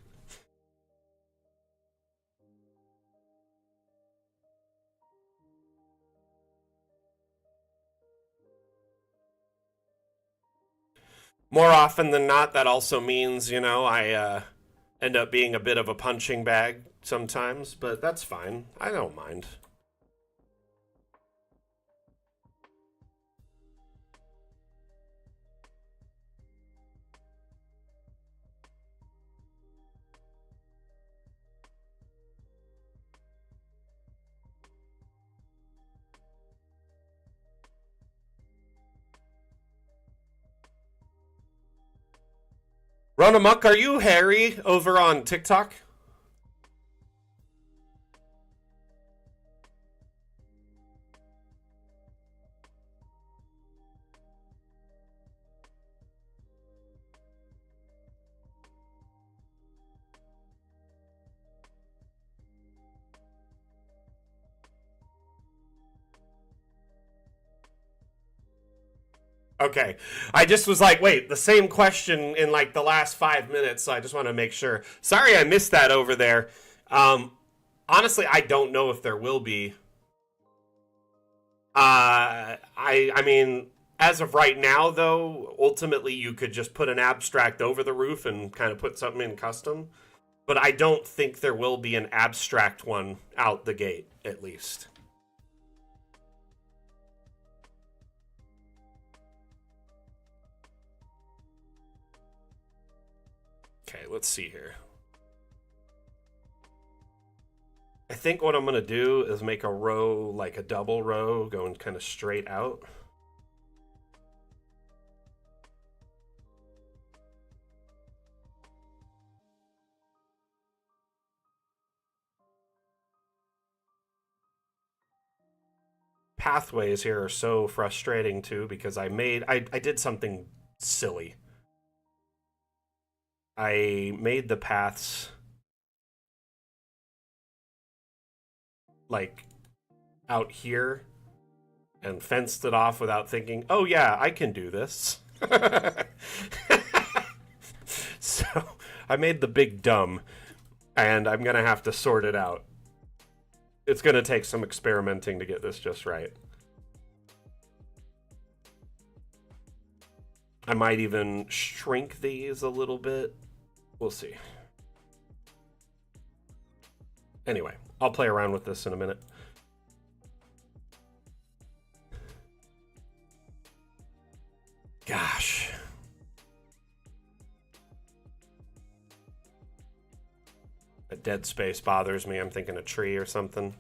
More often than not, that also means, I end up being a bit of a punching bag sometimes, but that's fine. I don't mind. Run amok, are you Harry over on TikTok? Okay. I just was like, wait, the same question in like the last 5 minutes, so I just want to make sure. Sorry I missed that over there. Um, Honestly, I don't know if there will be. I mean, as of right now, though, ultimately you could just put an abstract over the roof and kind of put something in custom. But I don't think there will be an abstract one out the gate, at least. Okay, let's see here. I think what I'm going to do is make a row, like a double row, going kind of straight out. Pathways here are so frustrating too because I did something silly. I made the paths like out here and fenced it off without thinking, oh yeah, I can do this. So I made the big dumb, and I'm gonna have to sort it out. It's gonna take some experimenting to get this just right. I might even shrink these a little bit. We'll see. Anyway, I'll play around with this in a minute. Gosh. A dead space bothers me. I'm thinking a tree or something.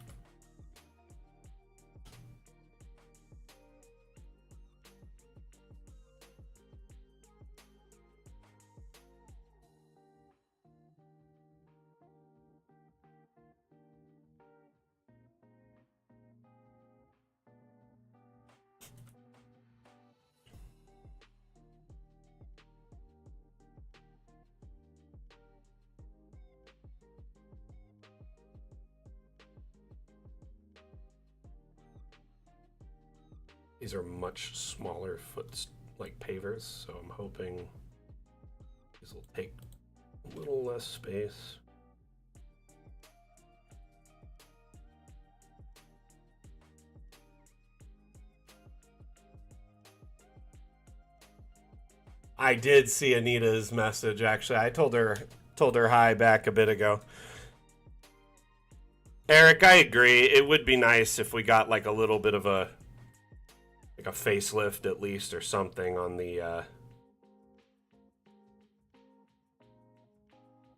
These are much smaller foot like pavers, so I'm hoping these will take a little less space. I did see Anita's message actually. I told her hi back a bit ago. Eric, I agree. It would be nice if we got like a little bit of a facelift at least or something on the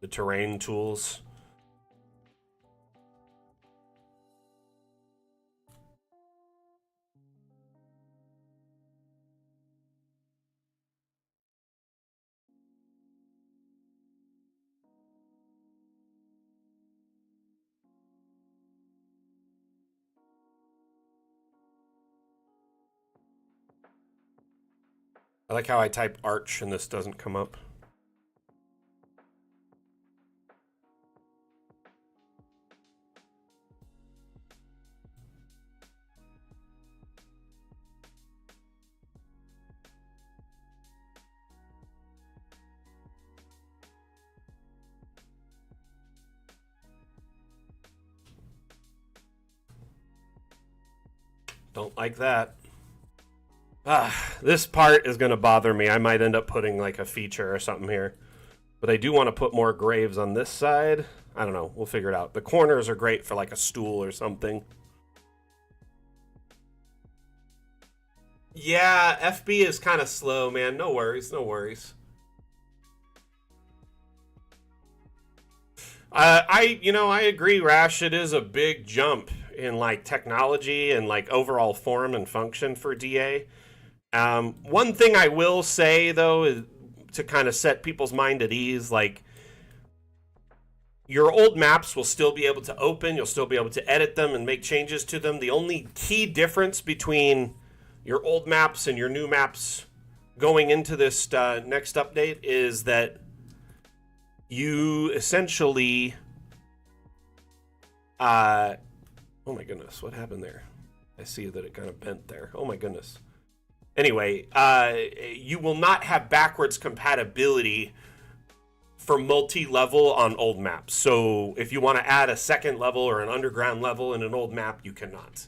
terrain tools. I like how I type arch and this doesn't come up. Don't like that. This part is going to bother me. I might end up putting like a feature or something here. But I do want to put more graves on this side. I don't know. We'll figure it out. The corners are great for like a stool or something. Yeah, FB is kind of slow, man. No worries, no worries. I agree, Rash. It is a big jump in like technology and like overall form and function for DA. One thing I will say though is to kind of set people's mind at ease, like your old maps will still be able to open, you'll still be able to edit them and make changes to them. The only key difference between your old maps and your new maps going into this next update is that you essentially oh my goodness, what happened there? I see that it kind of bent there. Oh my goodness. Anyway, you will not have backwards compatibility for multi-level on old maps. So if you want to add a second level or an underground level in an old map, you cannot.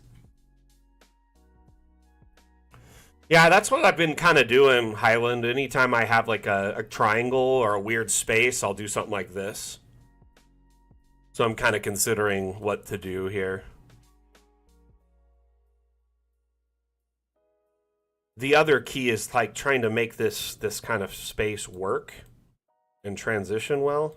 Yeah, that's what I've been kind of doing, Highland. Anytime I have like a triangle or a weird space, I'll do something like this. So I'm kind of considering what to do here. The other key is like trying to make this kind of space work and transition well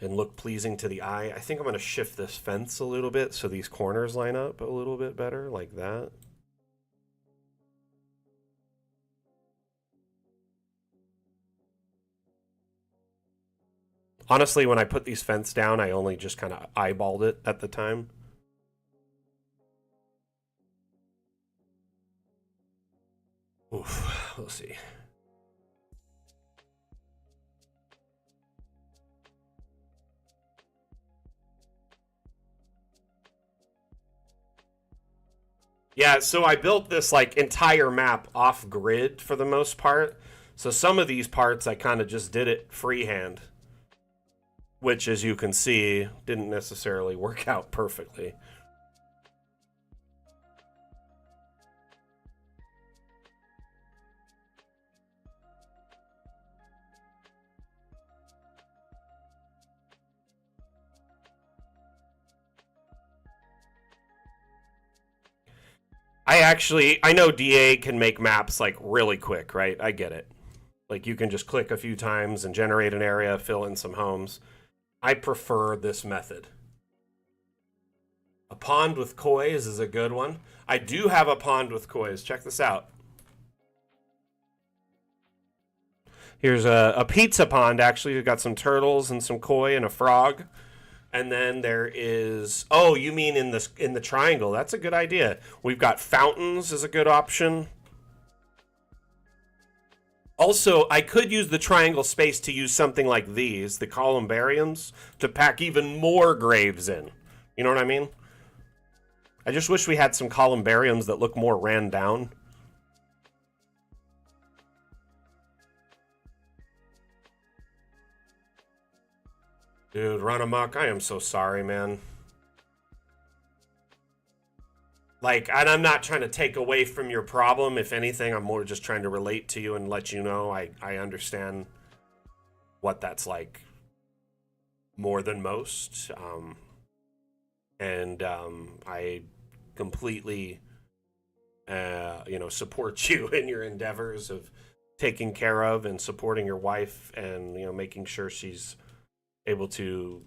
and look pleasing to the eye. I think I'm going to shift this fence a little bit so these corners line up a little bit better, like that. Honestly, when I put these fence down, I only just kind of eyeballed it at the time. Oof, we'll see. Yeah, so I built this like entire map off grid for the most part. So some of these parts I kind of just did it freehand, which as you can see didn't necessarily work out perfectly. I know DA can make maps like really quick, right? I get it. Like you can just click a few times and generate an area, fill in some homes. I prefer this method. A pond with kois is a good one. I do have a pond with kois. Check this out. Here's a pizza pond, actually. We've got some turtles and some koi and a frog. And then there is, oh, you mean in the triangle. That's a good idea. We've got fountains is a good option. Also, I could use the triangle space to use something like these, the columbariums, to pack even more graves in. You know what I mean? I just wish we had some columbariums that look more ran down. Dude, run amok, I am so sorry, man. Like, and I'm not trying to take away from your problem. If anything, I'm more just trying to relate to you and let you know I understand what that's like more than most. I completely, support you in your endeavors of taking care of and supporting your wife and, making sure she's able to,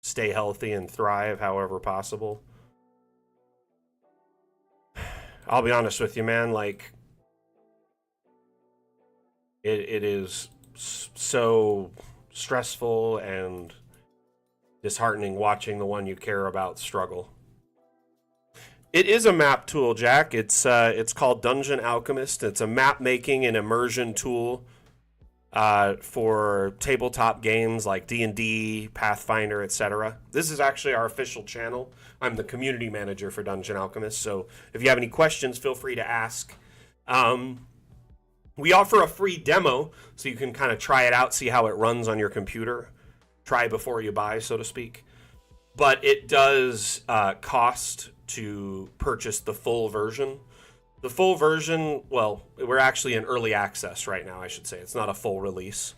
stay healthy and thrive however possible. I'll be honest with you, man, like, it is so stressful and disheartening watching the one you care about struggle. It is a map tool, Jack. It's called Dungeon Alchemist. It's a map making and immersion tool for tabletop games like D&D, Pathfinder, etc. This is actually our official channel. I'm the community manager for Dungeon Alchemist, so if you have any questions, feel free to ask. We offer a free demo, so you can kind of try it out, see how it runs on your computer. Try before you buy, so to speak. But it does cost to purchase the full version. The full version, well, we're actually in early access right now, I should say. It's not a full release.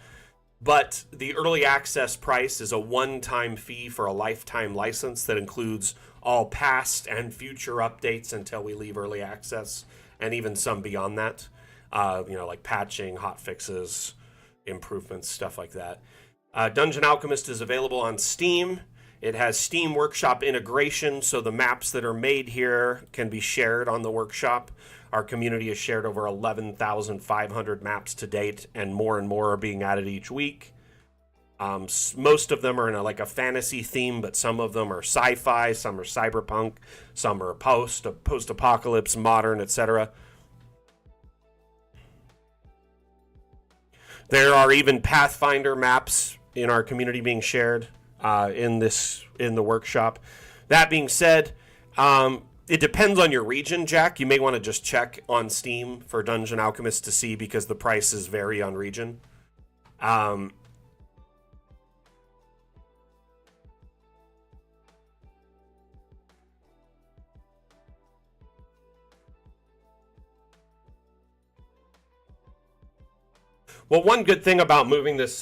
But the early access price is a one-time fee for a lifetime license that includes all past and future updates until we leave early access, and even some beyond that. Like patching, hot fixes, improvements, stuff like that. Dungeon Alchemist is available on Steam. It has Steam Workshop integration, so the maps that are made here can be shared on the workshop. Our community has shared over 11,500 maps to date, and more are being added each week. Most of them are in a fantasy theme, but some of them are sci-fi, some are cyberpunk, some are post-apocalypse, modern, etc. There are even Pathfinder maps in our community being shared in the workshop. That being said, It depends on your region, Jack. You may want to just check on Steam for Dungeon Alchemist to see, because the prices vary on region. Well, one good thing about moving this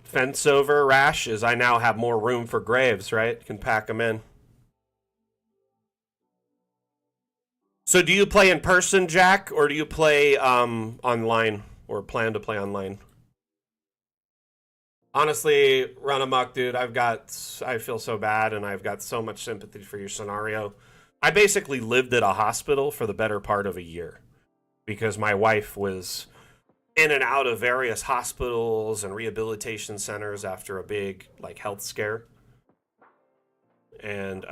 fence over, Rash, is I now have more room for graves, right? Can pack them in. So do you play in person, Jack, or do you play online, or plan to play online? Honestly, run amok, dude. I feel so bad, and I've got so much sympathy for your scenario. I basically lived at a hospital for the better part of a year because my wife was in and out of various hospitals and rehabilitation centers after a big like health scare. And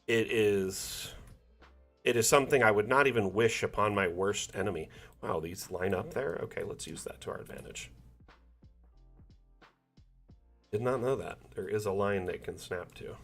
it is something I would not even wish upon my worst enemy. Wow, these line up there? Okay, let's use that to our advantage. Did not know that. There is a line they can snap to.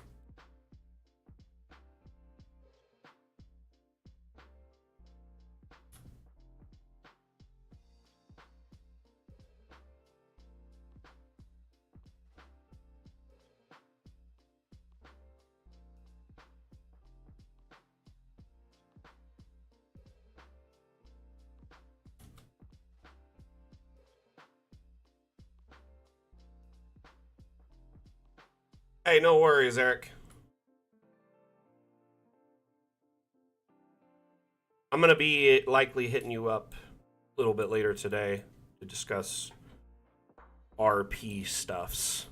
Hey, no worries, Eric. I'm going to be likely hitting you up a little bit later today to discuss RP stuffs.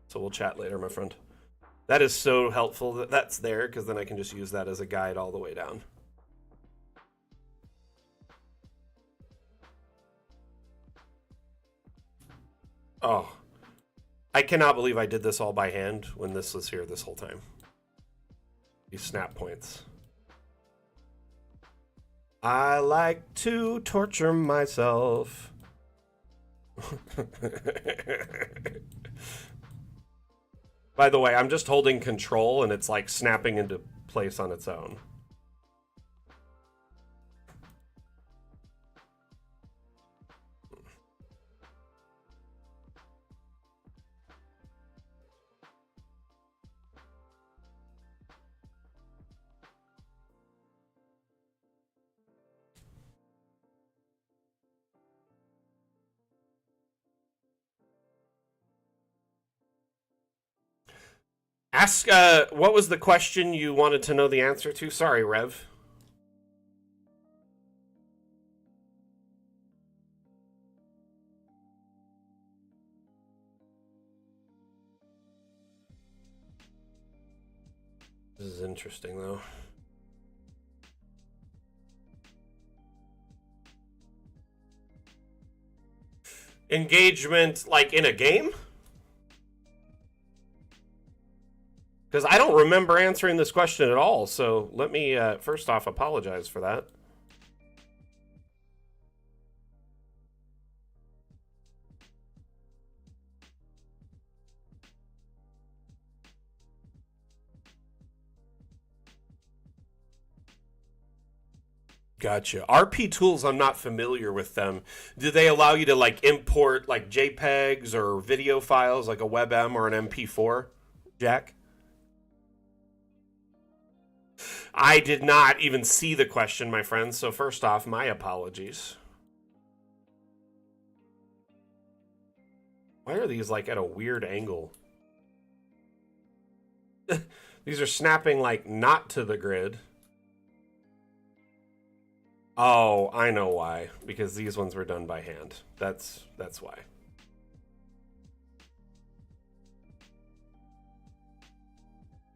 So we'll chat later, my friend. That is so helpful that that's there, because then I can just use that as a guide all the way down. Oh, I cannot believe I did this all by hand when this was here this whole time. These snap points. I like to torture myself. By the way, I'm just holding control and it's like snapping into place on its own. Ask, what was the question you wanted to know the answer to? Sorry, Rev. This is interesting, though. Engagement, like in a game? Because I don't remember answering this question at all, so let me first off apologize for that. Gotcha. RP tools, I'm not familiar with them. Do they allow you to like import like JPEGs or video files like a WebM or an MP4, Jack? I did not even see the question, my friend, so first off, my apologies. Why are these like at a weird angle? These are snapping like not to the grid. Oh, I know why. Because these ones were done by hand. That's why.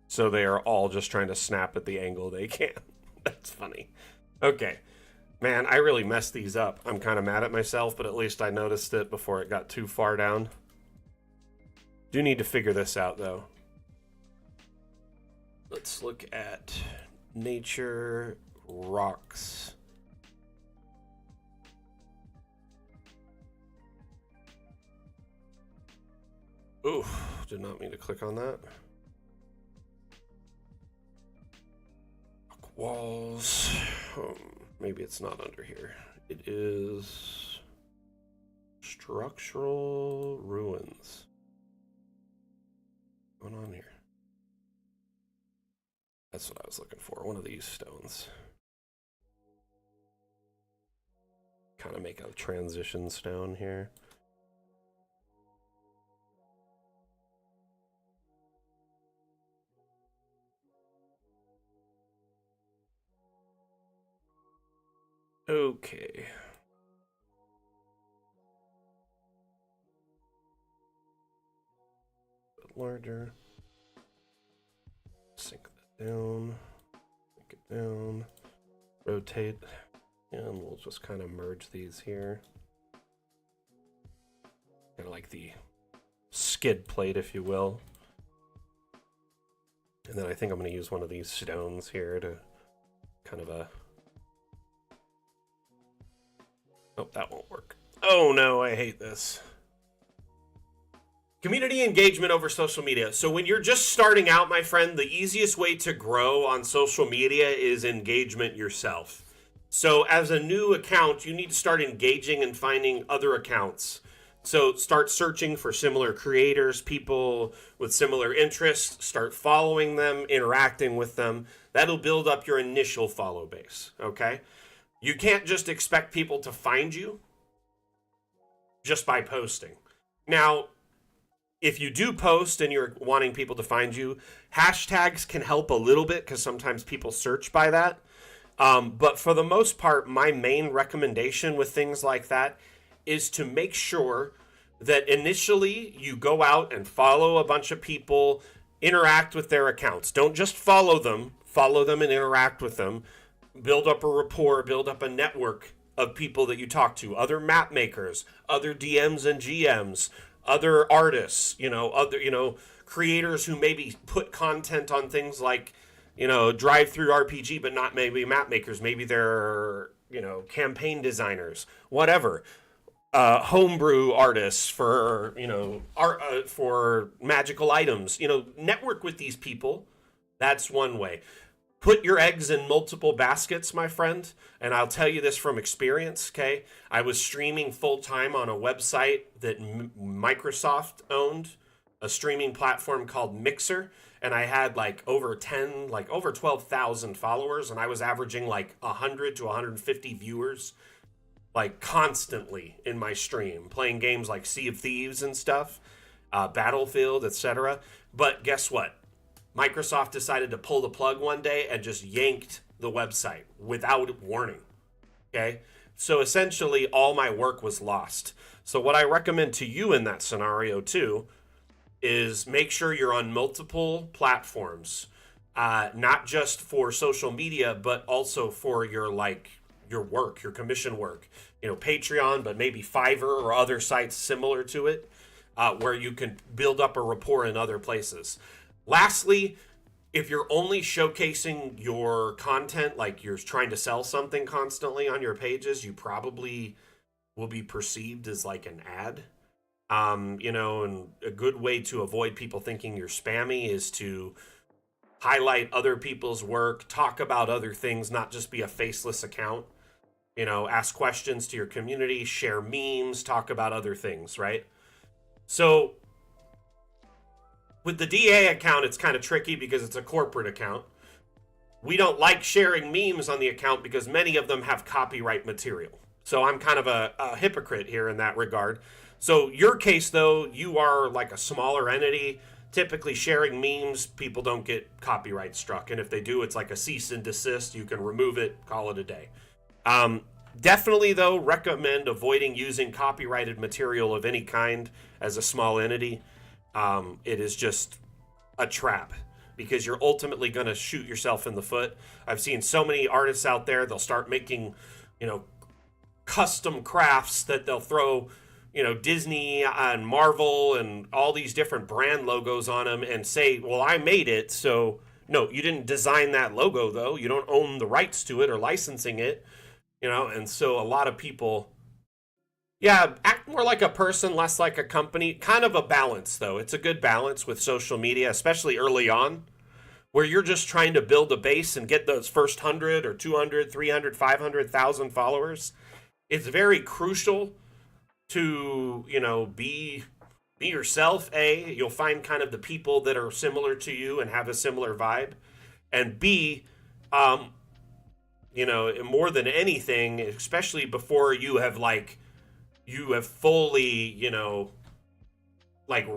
So they are all just trying to snap at the angle they can. That's funny. Okay. Man, I really messed these up. I'm kind of mad at myself, but at least I noticed it before it got too far down. Do need to figure this out, though. Let's look at nature rocks. Oof, did not mean to click on that. walls. Maybe it's not under here. It is structural ruins. What's going on here? That's what I was looking for. One of these stones. Kind of make a transition stone here. Okay. Bit larger. Sink that down. Sink it down. Rotate. And we'll just kind of merge these here. Kind of like the skid plate, if you will. And then I think I'm going to use one of these stones here to kind of a... Oh, that won't work. Oh no, I hate this. Community engagement over social media. So when you're just starting out, my friend, the easiest way to grow on social media is engagement yourself. So as a new account, you need to start engaging and finding other accounts. So start searching for similar creators, people with similar interests, start following them, interacting with them. That'll build up your initial follow base, okay? You can't just expect people to find you just by posting. Now, if you do post and you're wanting people to find you, hashtags can help a little bit because sometimes people search by that. But for the most part, my main recommendation with things like that is to make sure that initially you go out and follow a bunch of people, interact with their accounts. Don't just follow them and interact with them. Build up a rapport, build up a network of people that you talk to, other map makers, other DMs and GMs, other artists, other creators who maybe put content on things like, drive through RPG, but not maybe map makers. Maybe they're, campaign designers, whatever. Homebrew artists for, art, for magical items. Network with these people. That's one way. Put your eggs in multiple baskets, my friend, and I'll tell you this from experience, okay? I was streaming full-time on a website that Microsoft owned, a streaming platform called Mixer, and I had over 12,000 followers, and I was averaging 100 to 150 viewers, constantly in my stream, playing games like Sea of Thieves and stuff, Battlefield, etc. But guess what? Microsoft decided to pull the plug one day and just yanked the website without warning, okay? So essentially, all my work was lost. So what I recommend to you in that scenario, too, is make sure you're on multiple platforms, not just for social media, but also for your work, your commission work. Patreon, but maybe Fiverr or other sites similar to it, where you can build up a rapport in other places. Lastly, if you're only showcasing your content, like you're trying to sell something constantly on your pages, you probably will be perceived as an ad. And a good way to avoid people thinking you're spammy is to highlight other people's work, talk about other things, not just be a faceless account. Ask questions to your community, share memes, talk about other things, right? So with the DA account, it's kind of tricky because it's a corporate account. We don't like sharing memes on the account because many of them have copyright material. So I'm kind of a hypocrite here in that regard. So your case, though, you are a smaller entity. Typically sharing memes, people don't get copyright struck. And if they do, it's a cease and desist. You can remove it, call it a day. Definitely, though, recommend avoiding using copyrighted material of any kind as a small entity. It is just a trap because you're ultimately going to shoot yourself in the foot. I've seen so many artists out there, they'll start making, custom crafts that they'll throw, Disney and Marvel and all these different brand logos on them and say, well, I made it. So, no, you didn't design that logo, though. You don't own the rights to it or licensing it, and so a lot of people... Yeah, act more like a person, less like a company. Kind of a balance, though. It's a good balance with social media, especially early on. where you're just trying to build a base and get those first 100 or 200, 300, 500,000 followers, it's very crucial to, be yourself. You'll find kind of the people that are similar to you and have a similar vibe. And B, more than anything, especially before you have fully, like,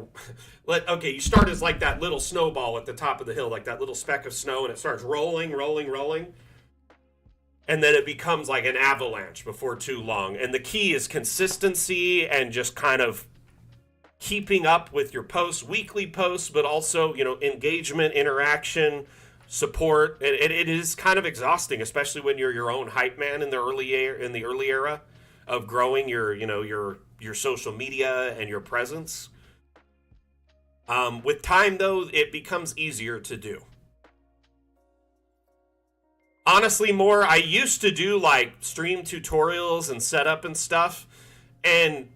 okay, you start as like that little snowball at the top of the hill, like that little speck of snow, and it starts rolling, rolling, rolling. And then it becomes like an avalanche before too long. And the key is consistency and just kind of keeping up with your posts, weekly posts, but also, engagement, interaction, support. It is kind of exhausting, especially when you're your own hype man in the early era of growing your social media and your presence. With time, though, it becomes easier to do. Honestly, more, I used to do like stream tutorials and setup and stuff, and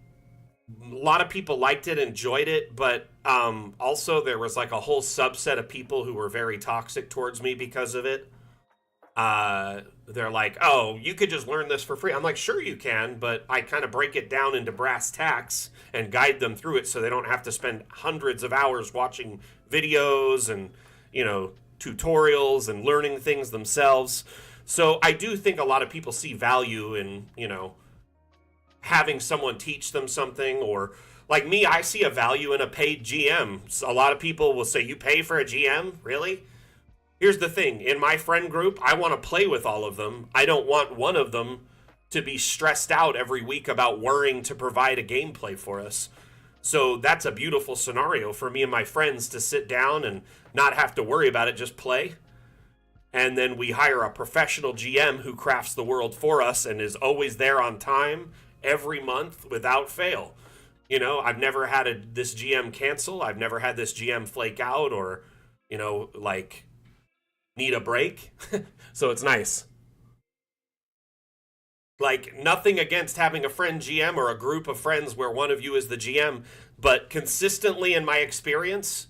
a lot of people liked it, enjoyed it, but also there was like a whole subset of people who were very toxic towards me because of it. They're like, oh, you could just learn this for free. I'm like, sure you can, but I kind of break it down into brass tacks and guide them through it so they don't have to spend hundreds of hours watching videos and, tutorials and learning things themselves. So I do think a lot of people see value in, having someone teach them something, or like me, I see a value in a paid GM. A lot of people will say, you pay for a GM? Really? Here's the thing. In my friend group, I want to play with all of them. I don't want one of them to be stressed out every week about worrying to provide a gameplay for us. So that's a beautiful scenario for me and my friends to sit down and not have to worry about it, just play. And then we hire a professional GM who crafts the world for us and is always there on time every month without fail. I've never had this GM cancel. I've never had this GM flake out or, need a break. So it's nice. Like, nothing against having a friend GM or a group of friends where one of you is the GM, but consistently in my experience,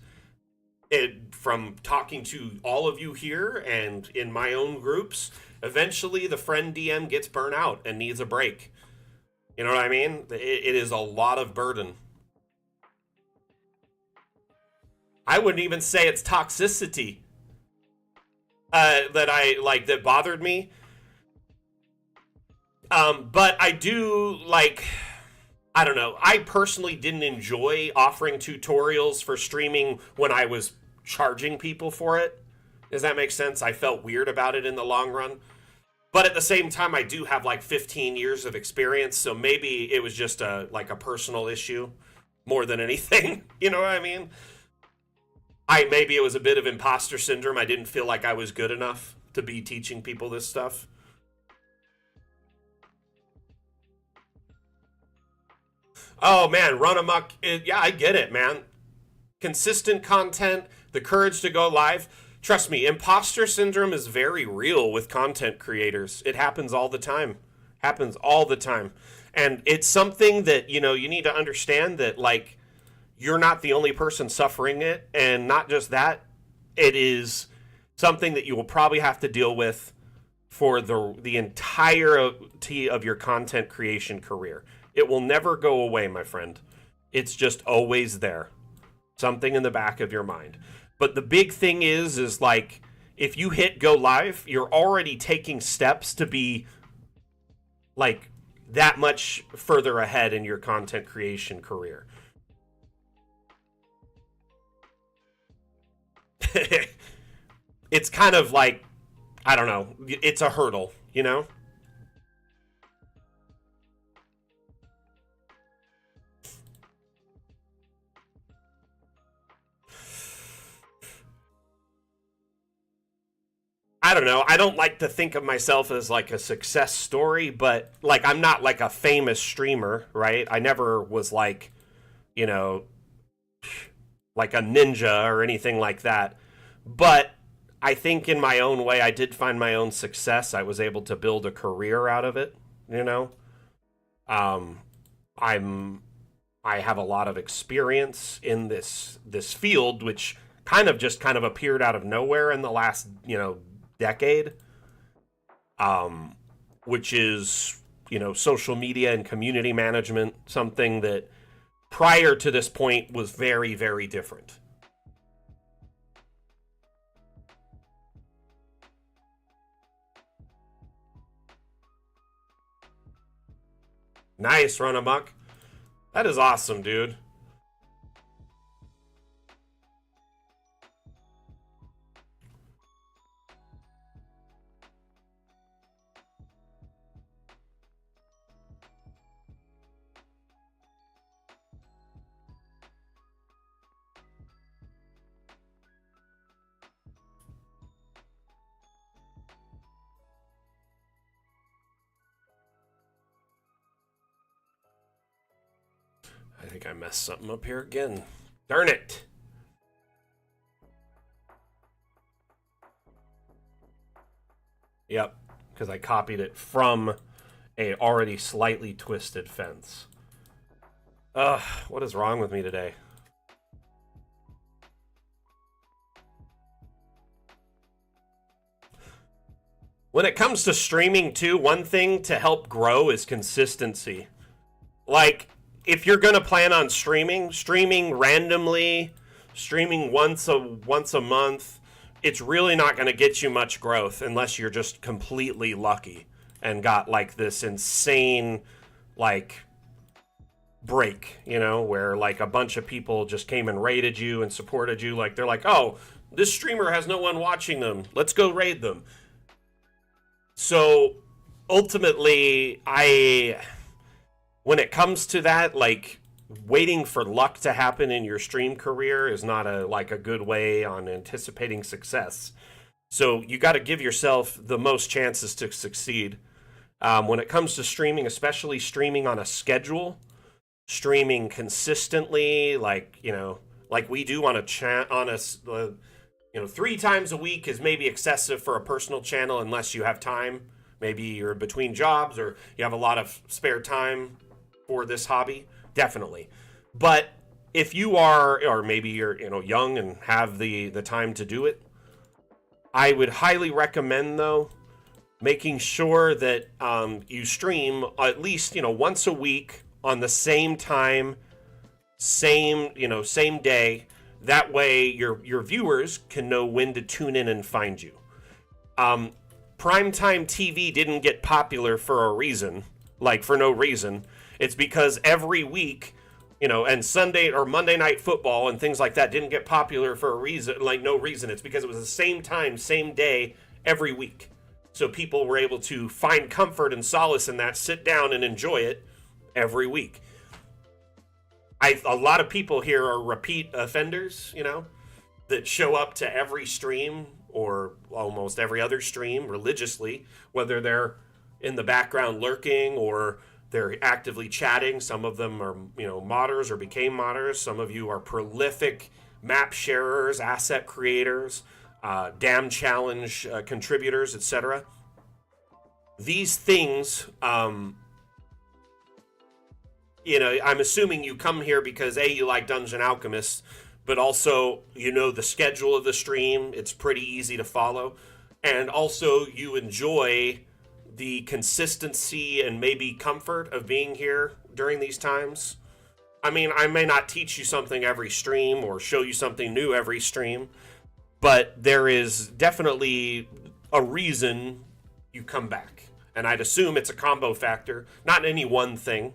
from talking to all of you here and in my own groups, eventually the friend DM gets burnt out and needs a break. You know what I mean? It is a lot of burden. I wouldn't even say it's toxicity that bothered me. But I do, I don't know. I personally didn't enjoy offering tutorials for streaming when I was charging people for it. Does that make sense? I felt weird about it in the long run. But at the same time, I do have 15 years of experience, so maybe it was just a personal issue more than anything. You know what I mean? Maybe it was a bit of imposter syndrome. I didn't feel like I was good enough to be teaching people this stuff. Oh man, run amok. Yeah, I get it, man. Consistent content, the courage to go live. Trust me, imposter syndrome is very real with content creators. It happens all the time. Happens all the time. And it's something that, you need to understand that, you're not the only person suffering it. And not just that, it is something that you will probably have to deal with for the entirety of your content creation career. It will never go away, my friend. It's just always there. Something in the back of your mind. But the big thing is if you hit go live, you're already taking steps to be that much further ahead in your content creation career. It's kind of I don't know, it's a hurdle, I don't know. I don't like to think of myself as a success story, but I'm not a famous streamer, right? I never was you know, like a ninja or anything like that. But I think in my own way, I did find my own success. I was able to build a career out of it, Um, I have a lot of experience in this field, which kind of appeared out of nowhere in the last, decade, which is, social media and community management, something that prior to this point was very, very different. Nice, run amok. That is awesome, dude. I think I messed something up here again. Darn it. Yep, because I copied it from a already slightly twisted fence. Ugh, what is wrong with me today? When it comes to streaming, too, one thing to help grow is consistency. Like, if you're going to plan on streaming randomly, streaming once a month, it's really not going to get you much growth unless you're just completely lucky and got like this insane like break, where like a bunch of people just came and raided you and supported you. Like they're like, "Oh, this streamer has no one watching them. Let's go raid them." So ultimately, when it comes to that, like waiting for luck to happen in your stream career is not a good way on anticipating success. So you got to give yourself the most chances to succeed. When it comes to streaming, especially streaming on a schedule, streaming consistently, like we do on a 3 times a week is maybe excessive for a personal channel unless you have time. Maybe you're between jobs or you have a lot of spare time for this hobby. Definitely. But if you are, or maybe you're, young and have the time to do it, I would highly recommend, though, making sure that you stream at least, once a week on the same time, same day. That way your viewers can know when to tune in and find you. Primetime TV didn't get popular for a reason, like for no reason. It's because every week, and Sunday or Monday Night Football and things like that didn't get popular for a reason, like no reason. It's because it was the same time, same day, every week. So people were able to find comfort and solace in that, sit down and enjoy it every week. A lot of people here are repeat offenders, that show up to every stream or almost every other stream religiously, whether they're in the background lurking or they're actively chatting. Some of them are, modders or became modders. Some of you are prolific map sharers, asset creators, dam challenge contributors, etc. These things, I'm assuming you come here because A, you like Dungeon Alchemists, but also the schedule of the stream. It's pretty easy to follow. And also you enjoy the consistency and maybe comfort of being here during these times. I mean, I may not teach you something every stream or show you something new every stream, but there is definitely a reason you come back. And I'd assume it's a combo factor, not any one thing.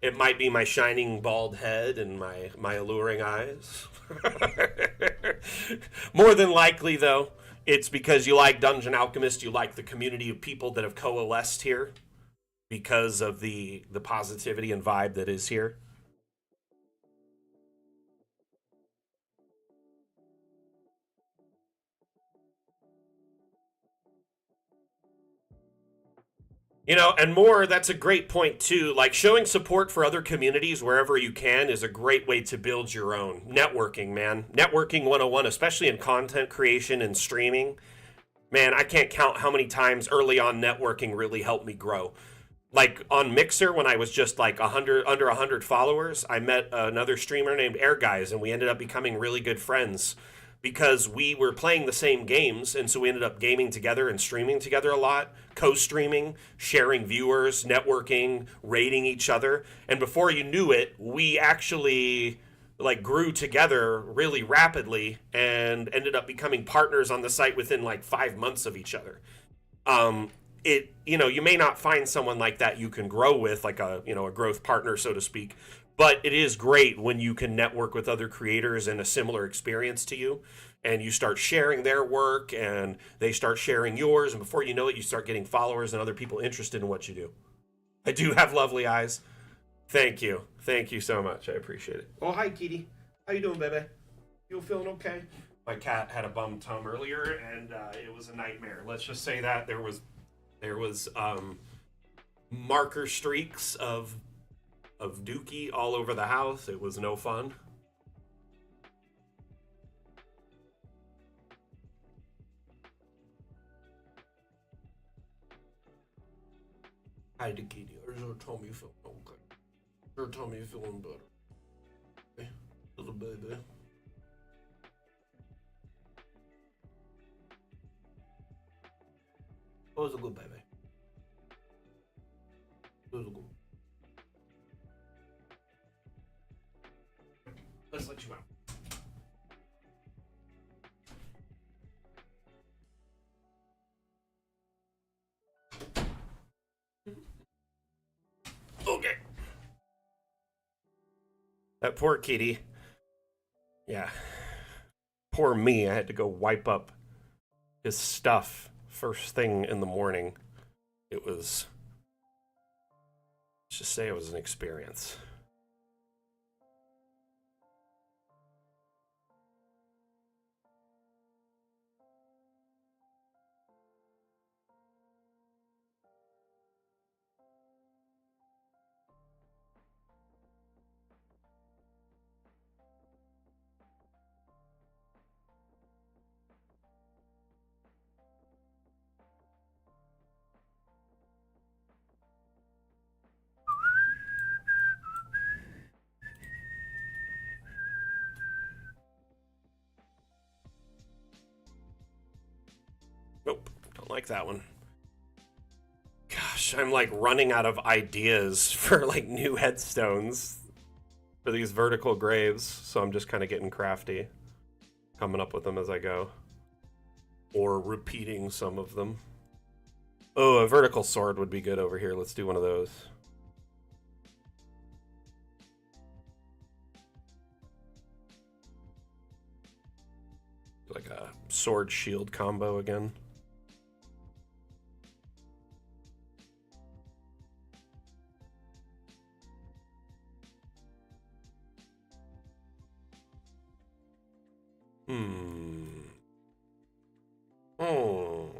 It might be my shining bald head and my alluring eyes. More than likely, though, it's because you like Dungeon Alchemist, you like the community of people that have coalesced here because of the positivity and vibe that is here. And more, that's a great point too. Like showing support for other communities wherever you can is a great way to build your own. Networking, man. Networking 101, especially in content creation and streaming. Man, I can't count how many times early on networking really helped me grow. Like on Mixer, when I was just like 100 under 100 followers, I met another streamer named Air Guys, and we ended up becoming really good friends because we were playing the same games, and so we ended up gaming together and streaming together a lot, co-streaming, sharing viewers, networking, rating each other, and before you knew it, we actually like grew together really rapidly and ended up becoming partners on the site within like 5 months of each other. It you may not find someone like that you can grow with, like a growth partner, so to speak, but it is great when you can network with other creators in a similar experience to you, and you start sharing their work and they start sharing yours, and before you know it, you start getting followers and other people interested in what you do. I do have lovely eyes. Thank you so much. I appreciate it. Oh, hi, Kitty. How you doing, baby? You feeling okay? My cat had a bum tum earlier, and it was a nightmare. Let's just say that there was marker streaks of Dookie all over the house. It was no fun. Hi, Dookie. Sure tell me you feel okay. Sure tell me you're feeling better. Okay, little baby. Oh, it's a good baby. It was a good. Let's let you out. Okay. That poor kitty. Yeah. Poor me. I had to go wipe up his stuff first thing in the morning. It was, let's just say it was an experience. Nope, don't like that one. Gosh, I'm like running out of ideas for like new headstones for these vertical graves, so I'm just kind of getting crafty, coming up with them as I go, or repeating some of them. Oh, a vertical sword would be good over here. Let's do one of those. Like a sword shield combo again. Oh.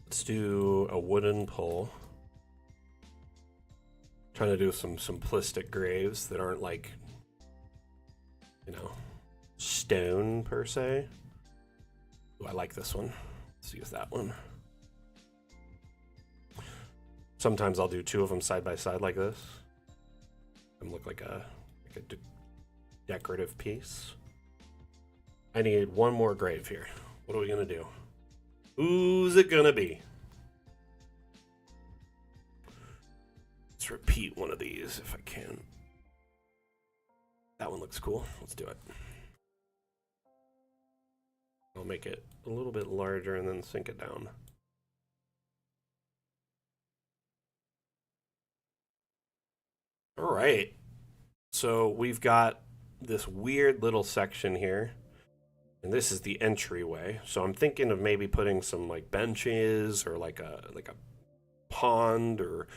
Let's do a wooden pole. Trying to do some simplistic graves that aren't like, stone per se. Ooh, I like this one. Let's use that one. Sometimes I'll do two of them side by side like this and look like a decorative piece. I need one more grave here. What are we gonna do? Who's it gonna be? Let's repeat one of these if I can. That one looks cool. Let's do it. I'll make it a little bit larger and then sink it down. All right. So we've got this weird little section here, and this is the entryway. So I'm thinking of maybe putting some like benches or like a pond or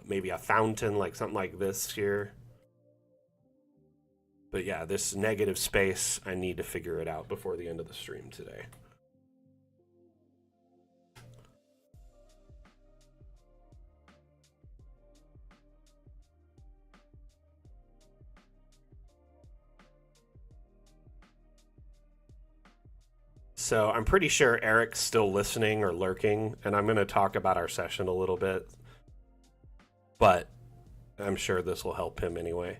maybe a fountain, like something like this here. But yeah, this negative space, I need to figure it out before the end of the stream today. So I'm pretty sure Eric's still listening or lurking, and I'm going to talk about our session a little bit. But I'm sure this will help him anyway.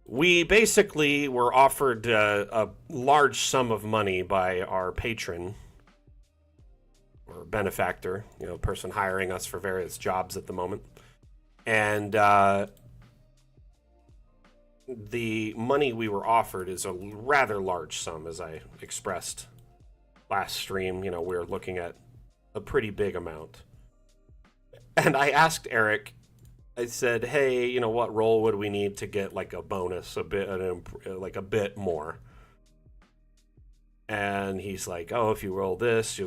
We basically were offered a large sum of money by our patron or benefactor, person hiring us for various jobs at the moment. And the money we were offered is a rather large sum, as I expressed last stream. We're looking at a pretty big amount. And I asked Eric, I said, hey, what role would we need to get like a bonus, a bit more? And he's like, oh, if you roll this,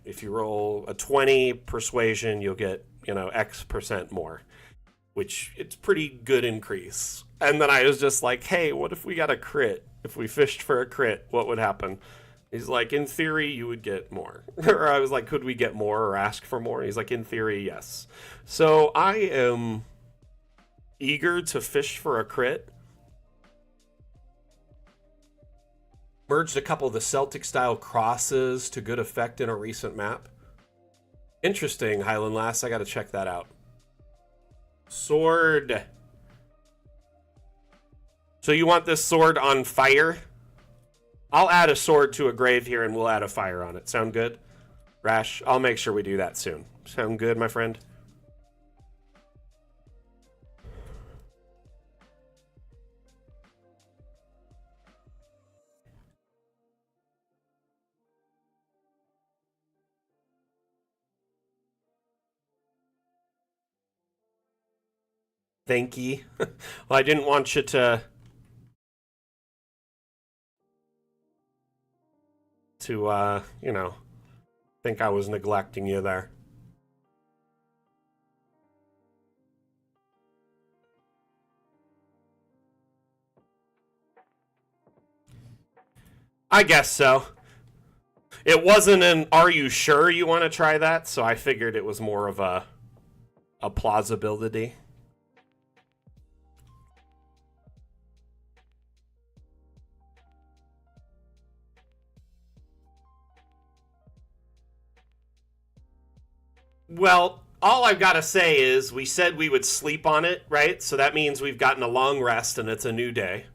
if you roll a 20 persuasion, you'll get, X% more, which it's pretty good increase. And then I was just like, hey, what if we got a crit? If we fished for a crit, what would happen? He's like, in theory, you would get more. Or I was like, could we get more or ask for more? He's like, in theory, yes. So I am eager to fish for a crit. Merged a couple of the Celtic-style crosses to good effect in a recent map. Interesting, Highland Lass. I got to check that out. Sword. So you want this sword on fire? I'll add a sword to a grave here and we'll add a fire on it. Sound good? Rash, I'll make sure we do that soon. Sound good, my friend? Thank ye. Well, I didn't want you to think I was neglecting you there. I guess so. It wasn't an are you sure you want to try that, so I figured it was more of a plausibility. Well, all I've got to say is we said we would sleep on it, right? So that means we've gotten a long rest and it's a new day.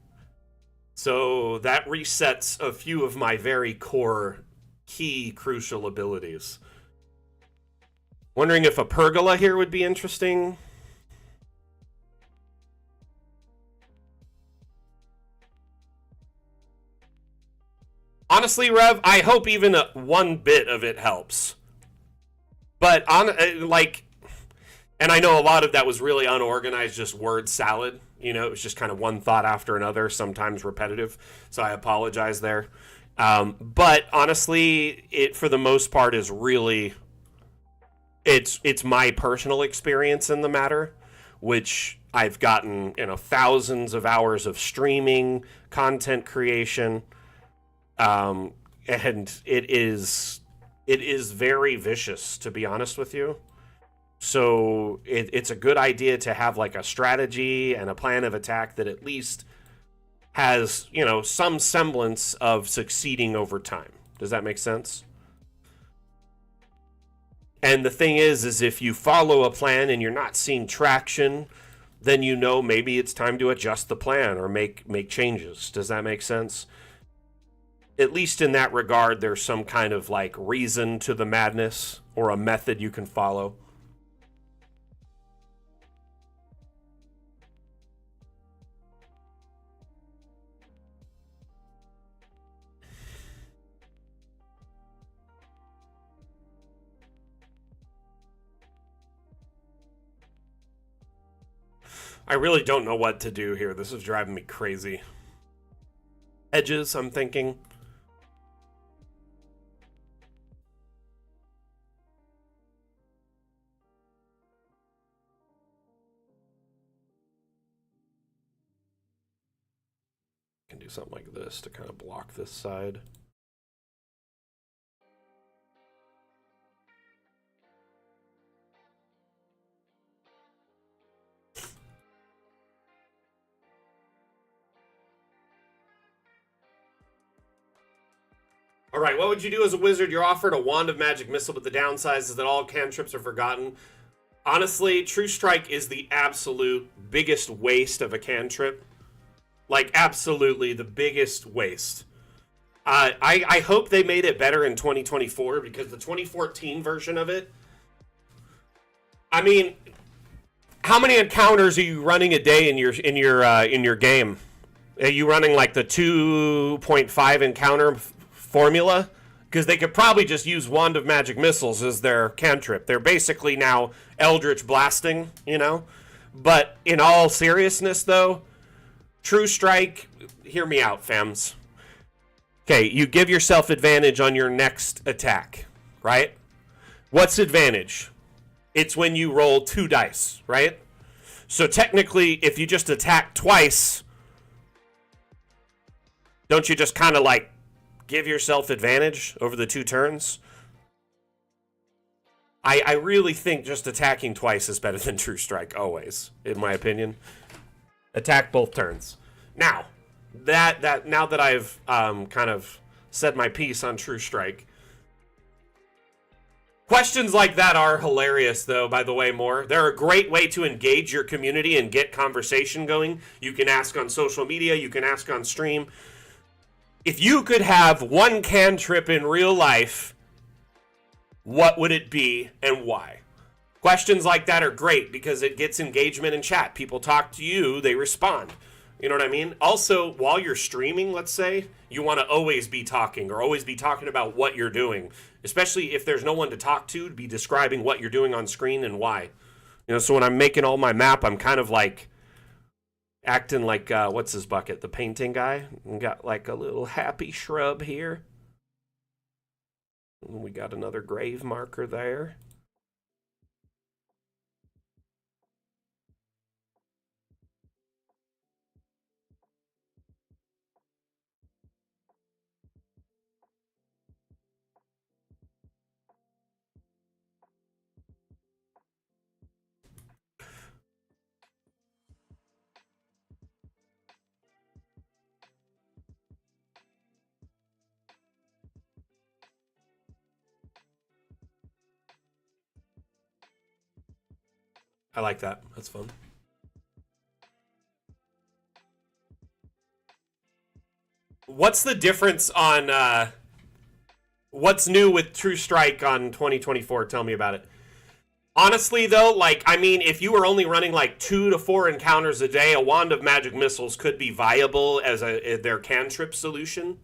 So that resets a few of my very core, key, crucial abilities. Wondering if a pergola here would be interesting. Honestly, Rev, I hope even one bit of it helps. But and I know a lot of that was really unorganized, just word salad. It was just kind of one thought after another, sometimes repetitive. So I apologize there. But honestly, it for the most part is really it's my personal experience in the matter, which I've gotten thousands of hours of streaming, content creation, and it is very vicious, to be honest with you. So it's a good idea to have like a strategy and a plan of attack that at least has, some semblance of succeeding over time. Does that make sense? And the thing is if you follow a plan and you're not seeing traction, then maybe it's time to adjust the plan or make changes. Does that make sense? At least in that regard, there's some kind of like reason to the madness or a method you can follow. I really don't know what to do here. This is driving me crazy. Edges, I'm thinking. I can do something like this to kind of block this side. All right, what would you do as a wizard? You're offered a wand of magic missile, but the downside is that all cantrips are forgotten. Honestly, True Strike is the absolute biggest waste of a cantrip. Like, absolutely the biggest waste. I hope they made it better in 2024, because the 2014 version of it, I mean, how many encounters are you running a day in your game? Are you running like the 2.5 encounter formula? Because they could probably just use Wand of Magic Missiles as their cantrip. They're basically now Eldritch Blasting, you know? But in all seriousness, though, True Strike, hear me out, fams. Okay, you give yourself advantage on your next attack, right? What's advantage? It's when you roll 2 dice, right? So technically, if you just attack twice, don't you just kind of like give yourself advantage over the 2 turns? I really think just attacking twice is better than True Strike, always, in my opinion. Attack both turns. Now, now that I've kind of said my piece on True Strike, questions like that are hilarious, though, by the way, More. They're a great way to engage your community and get conversation going. You can ask on social media, you can ask on stream. If you could have one cantrip in real life, what would it be and why? Questions like that are great because it gets engagement in chat. People talk to you, they respond. You know what I mean? Also, while you're streaming, let's say, you want to always be talking or always be talking about what you're doing, especially if there's no one to talk to be describing what you're doing on screen and why. You know, so when I'm making all my map, I'm kind of like acting like, what's his bucket? The painting guy. We got like a little happy shrub here. And we got another grave marker there. I like that. That's fun. What's the difference on what's new with True Strike on 2024? Tell me about it. Honestly, though, like, I mean, if you were only running like 2 to 4 encounters a day, a Wand of Magic Missiles could be viable as their cantrip solution.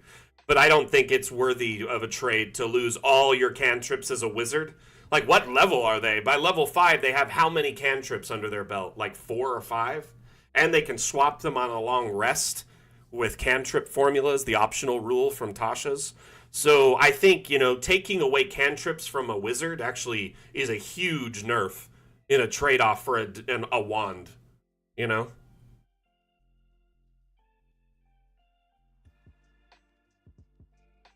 But I don't think it's worthy of a trade to lose all your cantrips as a wizard. Like, what level are they? By level 5, they have how many cantrips under their belt? Like 4 or 5? And they can swap them on a long rest with cantrip formulas, the optional rule from Tasha's. So I think, you know, taking away cantrips from a wizard actually is a huge nerf in a trade-off for a wand, you know?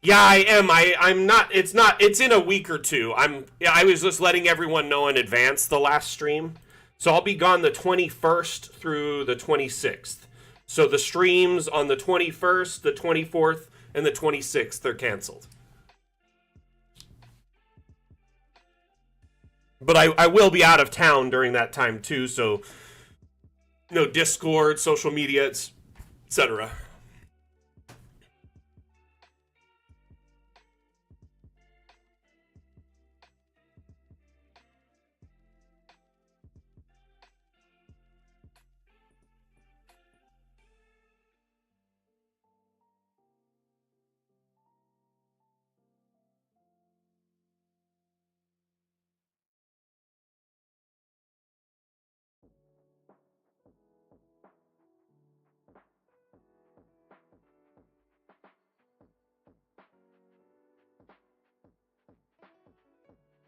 Yeah, I am. I'm not. It's not. It's in a week or two. I was just letting everyone know in advance the last stream, so I'll be gone the 21st through the 26th. So the streams on the 21st, the 24th, and the 26th are canceled. But I will be out of town during that time too. So no Discord, social media, etc.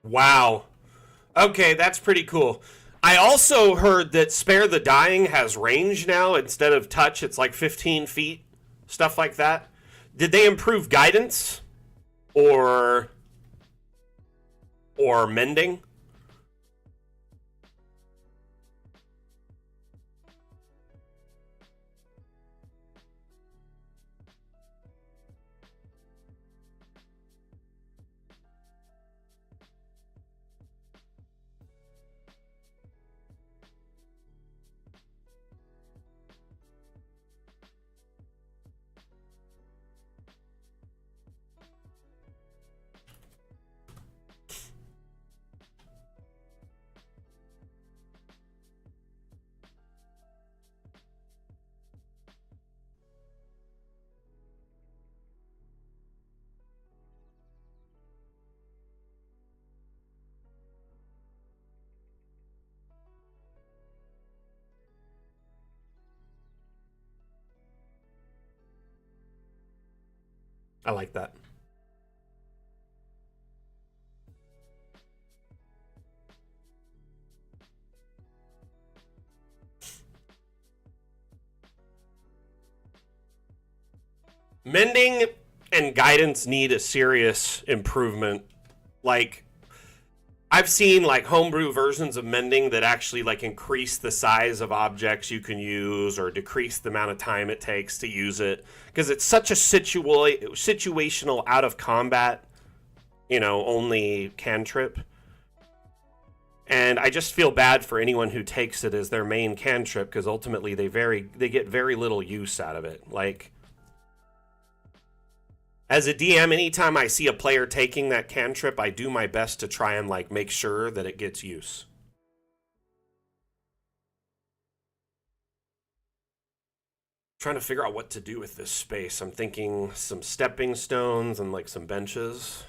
Wow. Okay, that's pretty cool. I also heard that Spare the Dying has range now. Instead of touch, it's like 15 feet. stuff like that. Did they improve guidance or mending? I like that. Mending and guidance need a serious improvement. Like, I've seen like homebrew versions of mending that actually like increase the size of objects you can use or decrease the amount of time it takes to use it because it's such a situational out of combat, only cantrip. And I just feel bad for anyone who takes it as their main cantrip because ultimately they get very little use out of it. Like, as a DM, anytime I see a player taking that cantrip, I do my best to try and like make sure that it gets use. Trying to figure out what to do with this space. I'm thinking some stepping stones and like some benches.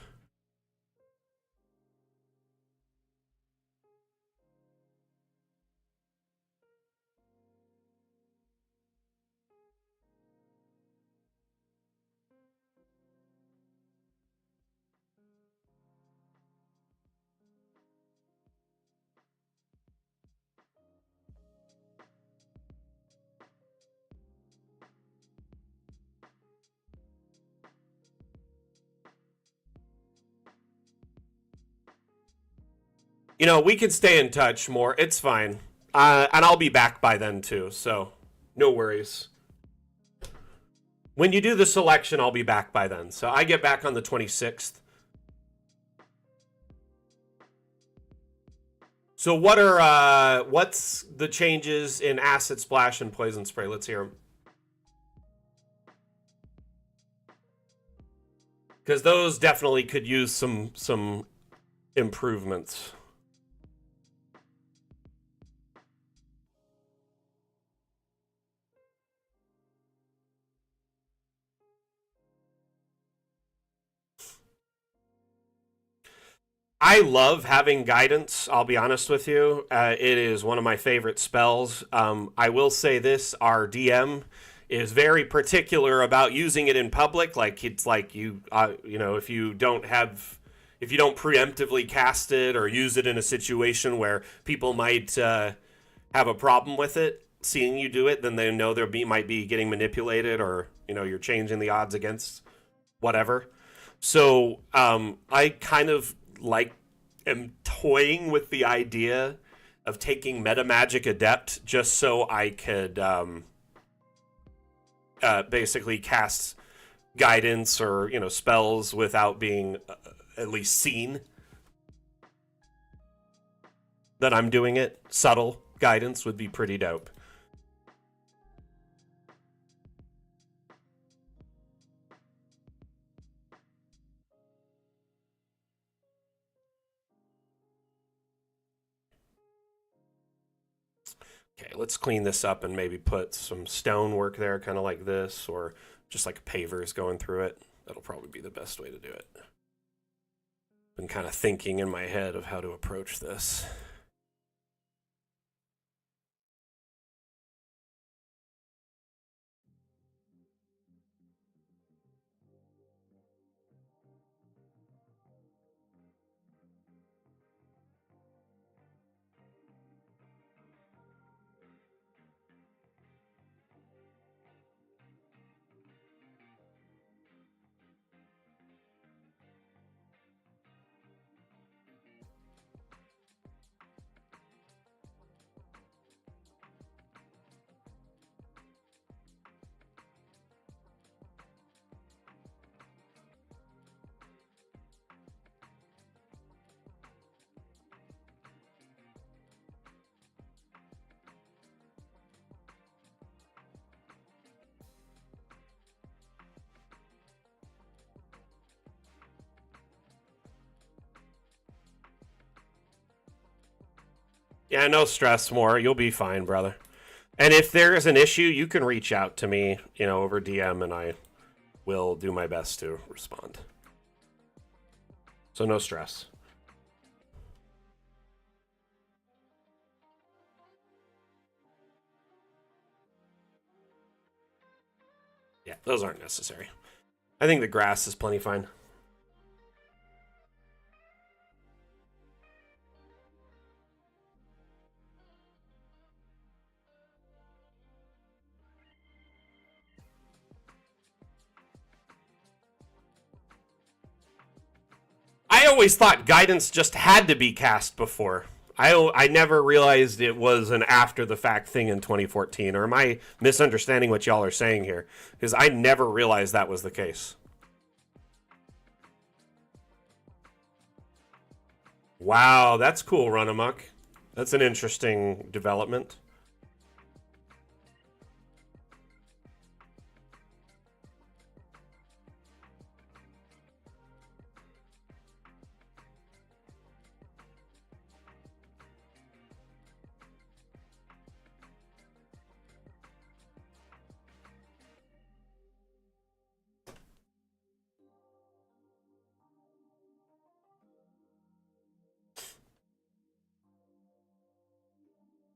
We could stay in touch more. It's fine. And I'll be back by then too, so no worries. When you do the selection, I'll be back by then. So I get back on the 26th. So what's the changes in Acid Splash and Poison Spray? Let's hear them. Because those definitely could use some improvements. I love having guidance. I'll be honest with you. It is one of my favorite spells. I will say this: our DM is very particular about using it in public. Like it's like if you don't preemptively cast it or use it in a situation where people might have a problem with it, seeing you do it, then they know might be getting manipulated or you're changing the odds against whatever. So I kind of like am toying with the idea of taking Meta Magic Adept just so I could basically cast guidance or spells without being at least seen that I'm doing it. Subtle guidance would be pretty dope. Okay, let's clean this up and maybe put some stonework there, kind of like this, or just like pavers going through it. That'll probably be the best way to do it. Been kind of thinking in my head of how to approach this. Yeah, no stress, more. You'll be fine, brother. And if there is an issue, you can reach out to me, over DM, and I will do my best to respond. So no stress. Yeah, those aren't necessary. I think the grass is plenty fine. I always thought guidance just had to be cast before. I never realized it was an after the fact thing in 2014. Or am I misunderstanding what y'all are saying here? Because I never realized that was the case. Wow, that's cool, Run Amok. That's an interesting development.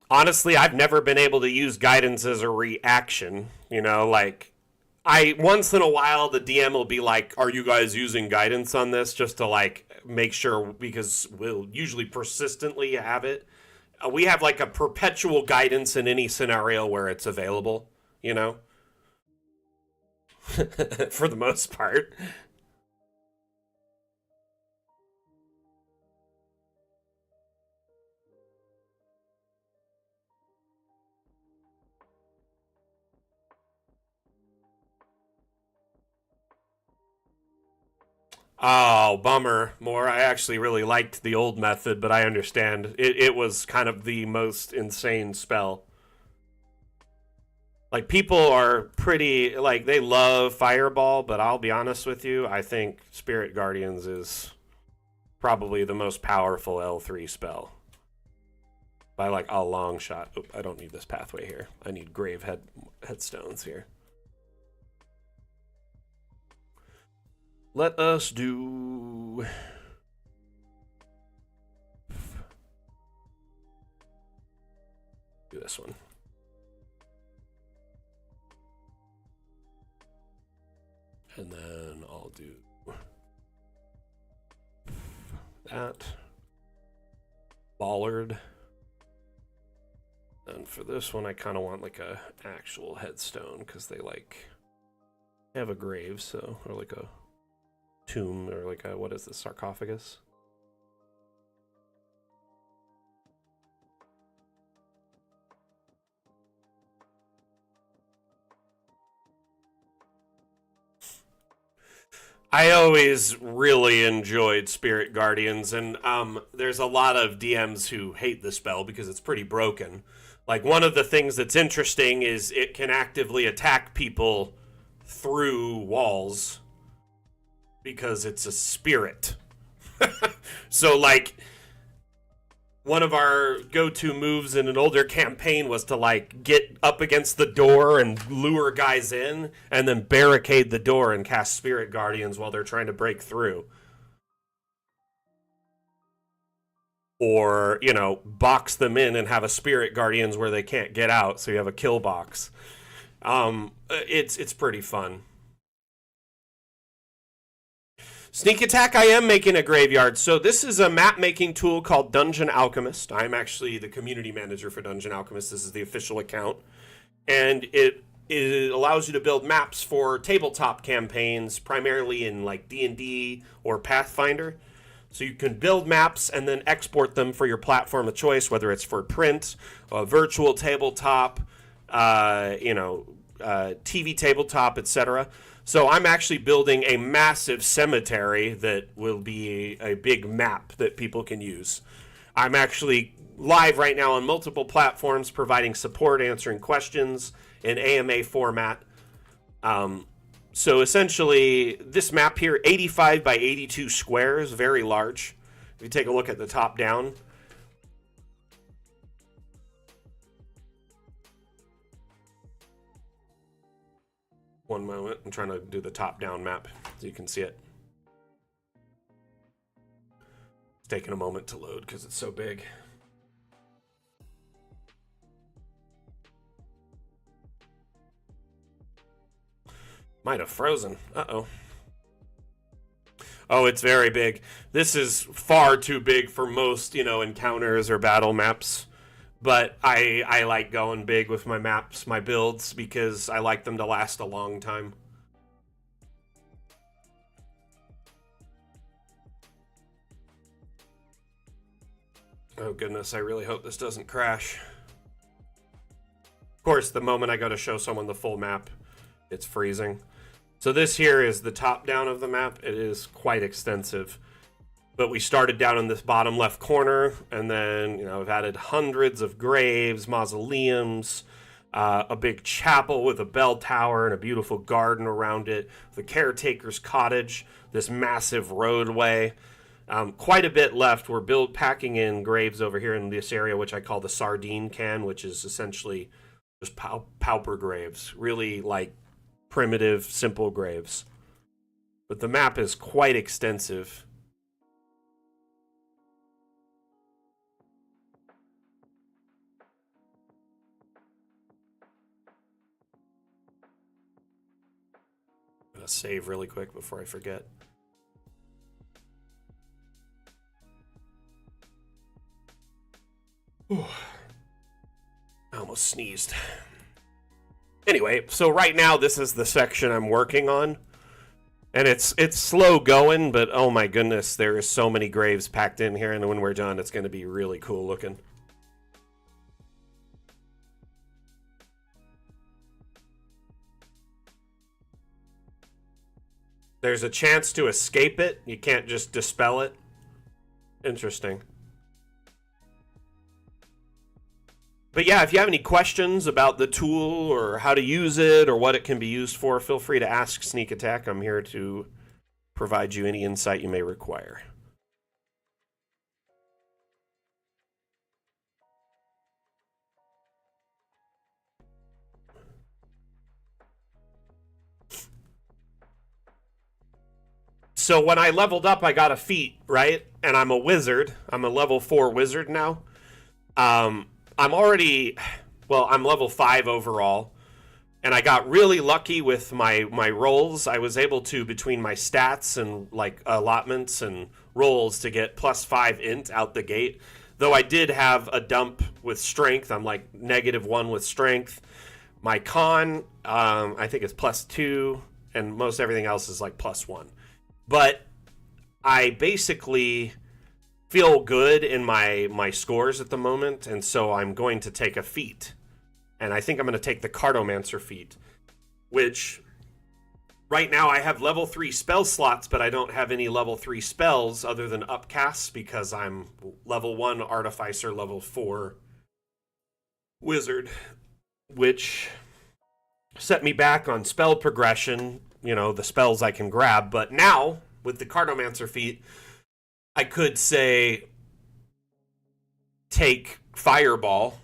Honestly, I've never been able to use guidance as a reaction. Like I once in a while the DM will be like, "Are you guys using guidance on this?" Just to like make sure, because we'll usually persistently have it. We have like a perpetual guidance in any scenario where it's available. You know, for the most part. Oh, bummer. More. I actually really liked the old method, but I understand it was kind of the most insane spell. Like people are pretty like they love Fireball, but I'll be honest with you, I think Spirit Guardians is probably the most powerful L3 spell by like a long shot. Oop, I don't need this pathway here. I need headstones here. Let us do this one. And then I'll do that. Bollard. And for this one, I kind of want like a actual headstone because they like have a grave, so, or like a tomb, or like a, what is this, sarcophagus? I always really enjoyed Spirit Guardians, and there's a lot of DMs who hate the spell because it's pretty broken. Like, one of the things that's interesting is it can actively attack people through walls because it's a spirit. So, like, one of our go-to moves in an older campaign was to like get up against the door and lure guys in and then barricade the door and cast Spirit Guardians while they're trying to break through. Or, box them in and have a Spirit Guardians where they can't get out, so you have a kill box. It's pretty fun. Sneak attack, I am making a graveyard. So this is a map making tool called Dungeon Alchemist. I'm actually the community manager for Dungeon Alchemist. This is the official account. And it allows you to build maps for tabletop campaigns, primarily in like D&D or Pathfinder. So you can build maps and then export them for your platform of choice, whether it's for print, virtual tabletop, TV tabletop, etc. So I'm actually building a massive cemetery that will be a big map that people can use. I'm actually live right now on multiple platforms providing support, answering questions in AMA format. So essentially, this map here, 85 by 82 squares, very large. If you take a look at the top down, One moment. I'm trying to do the top-down map so you can see it. It's taking a moment to load because it's so big. Might have frozen. Uh-oh. Oh, it's very big. This is far too big for most, encounters or battle maps. But I like going big with my maps, my builds, because I like them to last a long time. Oh goodness, I really hope this doesn't crash. Of course, the moment I go to show someone the full map, it's freezing. So this here is the top down of the map. It is quite extensive. But we started down in this bottom left corner, and then, I've added hundreds of graves, mausoleums, a big chapel with a bell tower and a beautiful garden around it, the caretaker's cottage, this massive roadway. Quite a bit left. We're packing in graves over here in this area, which I call the sardine can, which is essentially just pauper graves. Really, primitive, simple graves. But the map is quite extensive. I'm gonna save really quick before I forget. Whew. I almost sneezed. Anyway, so right now this is the section I'm working on. And it's slow going, but oh my goodness, there is so many graves packed in here, and when we're done, it's going to be really cool looking. There's a chance to escape it. You can't just dispel it. Interesting. But yeah, if you have any questions about the tool or how to use it or what it can be used for, feel free to ask Sneak Attack. I'm here to provide you any insight you may require. So when I leveled up, I got a feat, right? And I'm a wizard. I'm a level 4 wizard now. I'm level 5 overall, and I got really lucky with my rolls. I was able to, between my stats and allotments and rolls, to get +5 int out the gate. Though I did have a dump with strength. I'm -1 with strength. My con, I think it's +2, and most everything else is +1. But I basically feel good in my scores at the moment, and so I'm going to take a feat. And I think I'm going to take the Cartomancer feat, which right now I have level 3 spell slots, but I don't have any level 3 spells other than upcasts because I'm level 1 Artificer, level 4 Wizard, which set me back on spell progression, the spells I can grab. But now, with the Cartomancer feat, I could say take Fireball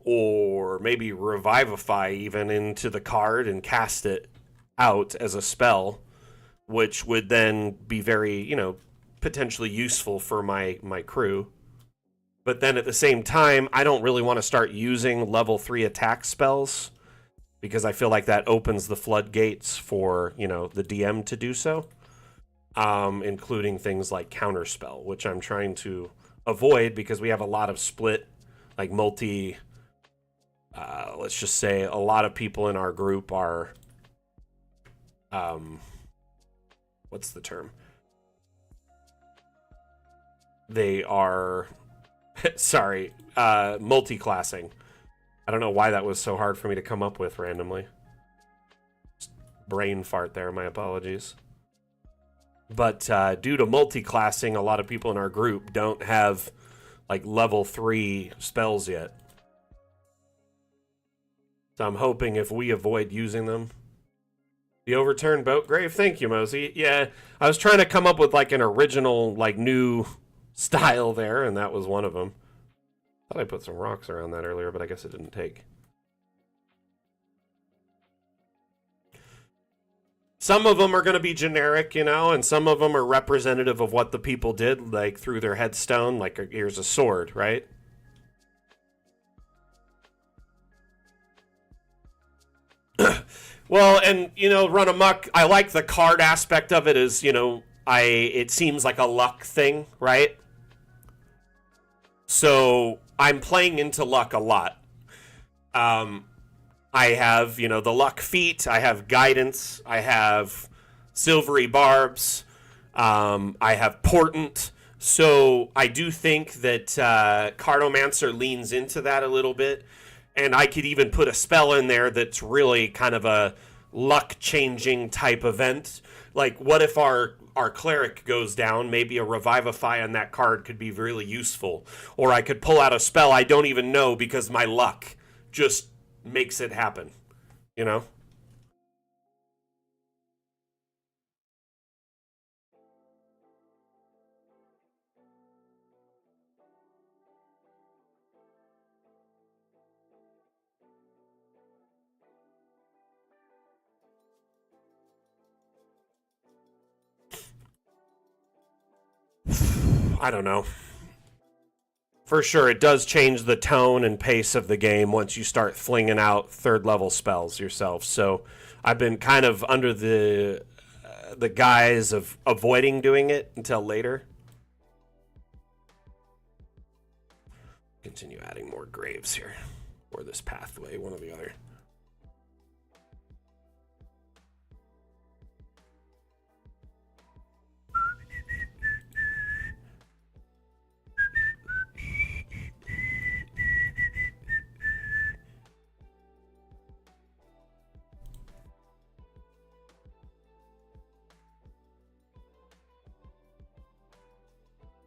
or maybe Revivify even into the card and cast it out as a spell, which would then be very, potentially useful for my crew. But then at the same time, I don't really want to start using level 3 attack spells because I feel like that opens the floodgates for, the DM to do so. Including things like Counterspell, which I'm trying to avoid because we have a lot of split, let's just say a lot of people in our group are, what's the term? They are, multi-classing. I don't know why that was so hard for me to come up with randomly. Brain fart there, my apologies. But due to multi-classing, a lot of people in our group don't have level 3 spells yet. So I'm hoping if we avoid using them. The overturned boat grave? Thank you, Mosey. Yeah, I was trying to come up with an original, new style there, and that was one of them. Thought I put some rocks around that earlier, but I guess it didn't take. Some of them are going to be generic, and some of them are representative of what the people did, like through their headstone, like here's a sword, right? Well, and run amok. I like the card aspect of it. Is it seems like a luck thing, right? So I'm playing into luck a lot. Um, I have the luck feat. I have guidance. I have silvery barbs. I have portent. So I do think that Cartomancer leans into that a little bit. And I could even put a spell in there that's really kind of a luck changing type event. Like, what if our cleric goes down? Maybe a revivify on that card could be really useful. Or I could pull out a spell I don't even know because my luck just makes it happen. You know? I don't know. For sure, it does change the tone and pace of the game once you start flinging out third level spells yourself. So I've been kind of under the guise of avoiding doing it until later. Continue adding more graves here, or this pathway, one or the other.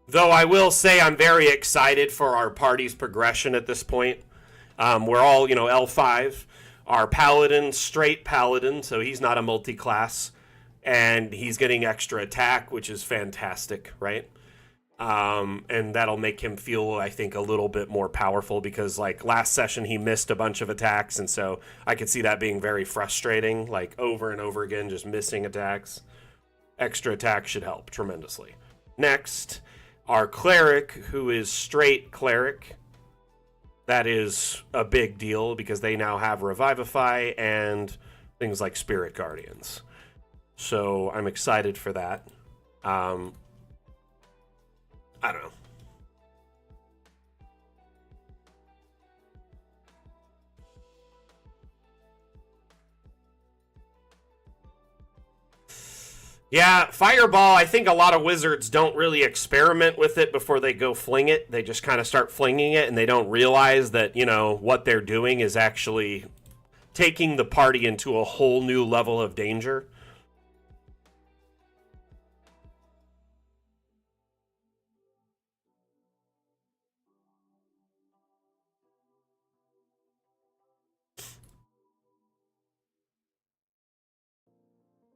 Though I will say I'm very excited for our party's progression at this point. We're all, L5. Our paladin, straight paladin, so he's not a multi-class. And he's getting extra attack, which is fantastic, right? And that'll make him feel, I think, a little bit more powerful because, like, last session he missed a bunch of attacks, and so I could see that being very frustrating, like, over and over again, just missing attacks. Extra attack should help tremendously. Next, our cleric, who is straight cleric. That is a big deal because they now have Revivify and things like Spirit Guardians. So I'm excited for that. I don't know. Yeah, Fireball, I think a lot of wizards don't really experiment with it before they go fling it. They just kind of start flinging it and they don't realize that, what they're doing is actually taking the party into a whole new level of danger.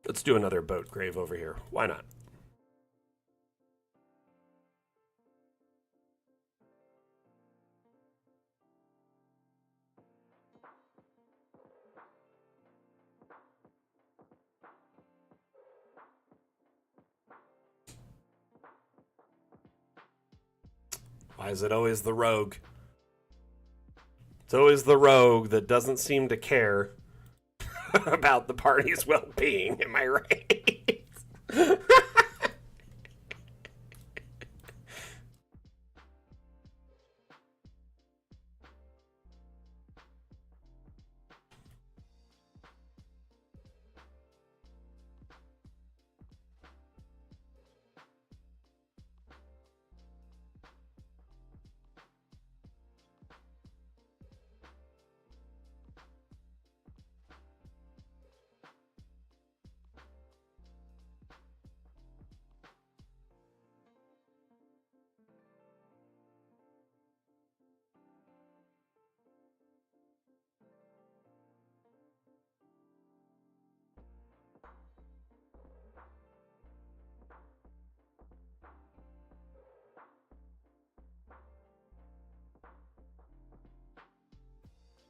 Let's do another boat grave over here. Why not? Why is it always the rogue? It's always the rogue that doesn't seem to care about the party's well-being. Am I right?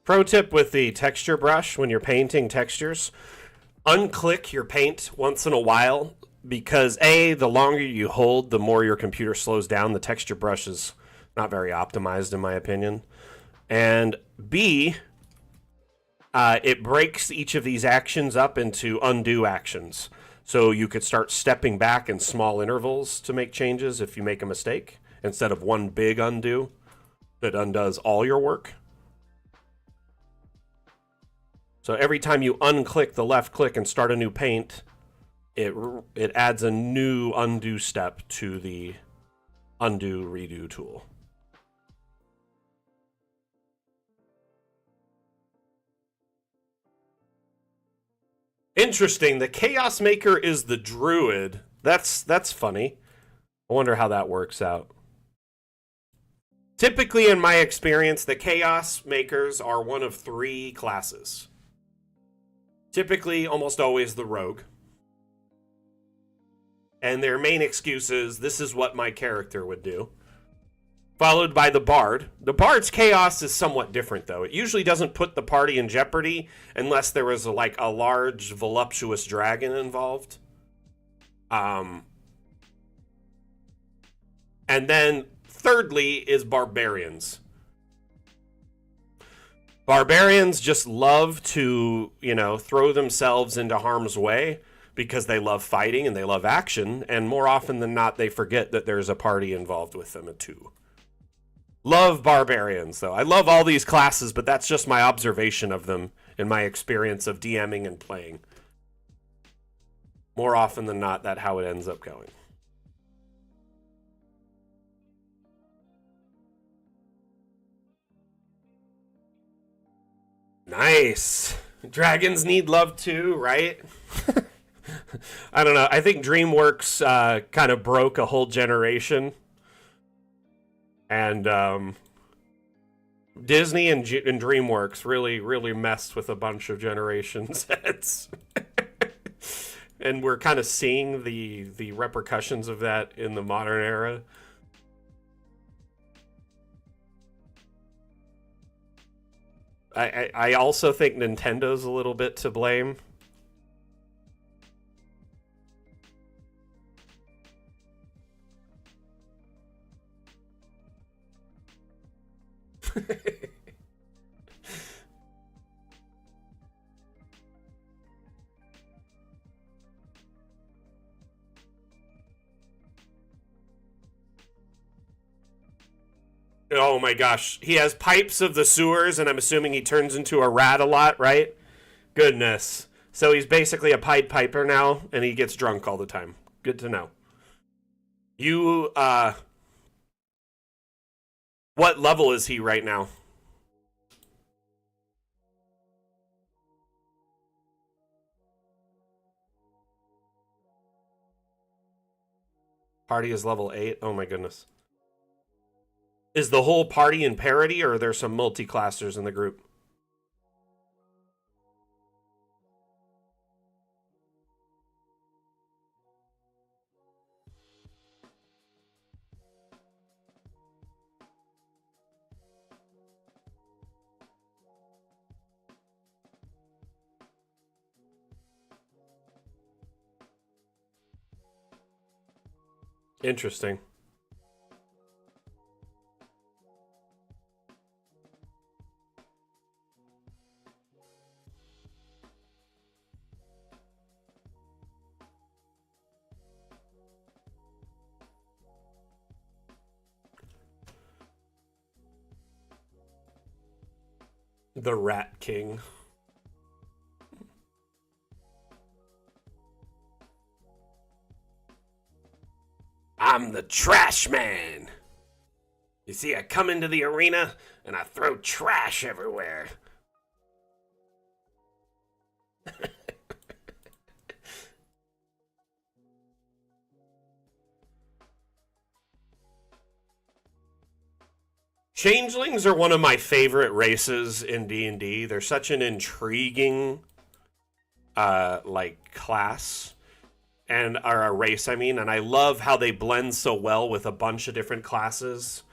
Pro tip with the texture brush when you're painting textures, unclick your paint once in a while because A, the longer you hold, the more your computer slows down. The texture brush is not very optimized in my opinion. And B, it breaks each of these actions up into undo actions. So you could start stepping back in small intervals to make changes if you make a mistake, instead of one big undo that undoes all your work. So every time you unclick the left click and start a new paint, it adds a new undo step to the undo redo tool. Interesting. The Chaos Maker is the druid. That's funny. I wonder how that works out. Typically, in my experience, the Chaos Makers are one of 3 classes. Typically, almost always the rogue. And their main excuse is, this is what my character would do. Followed by the bard. The bard's chaos is somewhat different, though. It usually doesn't put the party in jeopardy unless there was like a large, voluptuous dragon involved. And then, thirdly, is barbarians. Barbarians just love to, throw themselves into harm's way because they love fighting and they love action, and more often than not, they forget that there's a party involved with them too. Love barbarians, though. I love all these classes, but that's just my observation of them in my experience of DMing and playing. More often than not, that's how it ends up going. Nice. Dragons need love too, right? I don't know. I think DreamWorks kind of broke a whole generation. And Disney and DreamWorks really messed with a bunch of generations. And we're kind of seeing the repercussions of that in the modern era. I also think Nintendo's a little bit to blame. Oh my gosh. He has pipes of the sewers, and I'm assuming he turns into a rat a lot, right? Goodness. So he's basically a Pied Piper now, and he gets drunk all the time. Good to know. You, what level is he right now? Party is level 8? Oh my goodness. Is the whole party in parity, or are there some multi-classers in the group? Interesting. The Rat King. I'm the trash man. You see, I come into the arena and I throw trash everywhere. Changelings are one of my favorite races in D&D. They're such an intriguing class, and or a race, I mean, and I love how they blend so well with a bunch of different classes.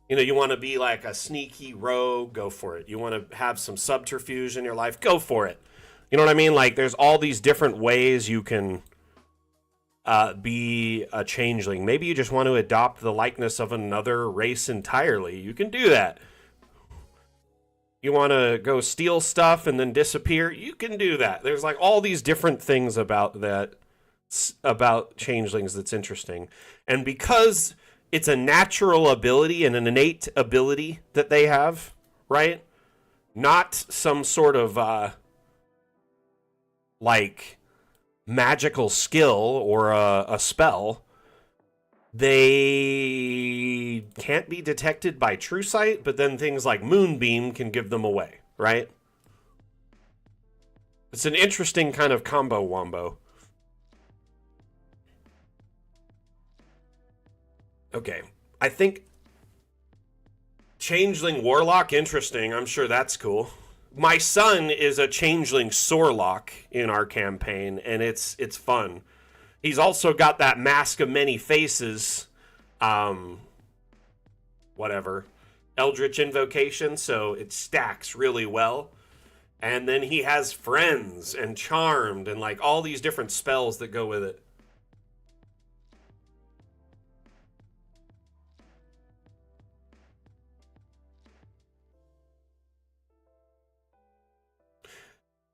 You want to be like a sneaky rogue, go for it. You want to have some subterfuge in your life, go for it. You know what I mean? Like, there's all these different ways you can be a changeling. Maybe you just want to adopt the likeness of another race entirely. You can do that. You want to go steal stuff and then disappear? You can do that. There's like all these different things about that, about changelings that's interesting. And because it's a natural ability and an innate ability that they have, right? Not some sort of like magical skill or a spell. They can't be detected by true sight, but then things like moonbeam can give them away, right? It's an interesting kind of combo wombo. Okay, I think changeling warlock, interesting. I'm sure that's cool. My son is a changeling sorelock in our campaign, and it's fun. He's also got that mask of many faces, whatever, Eldritch Invocation, so it stacks really well. And then he has friends and charmed and like all these different spells that go with it.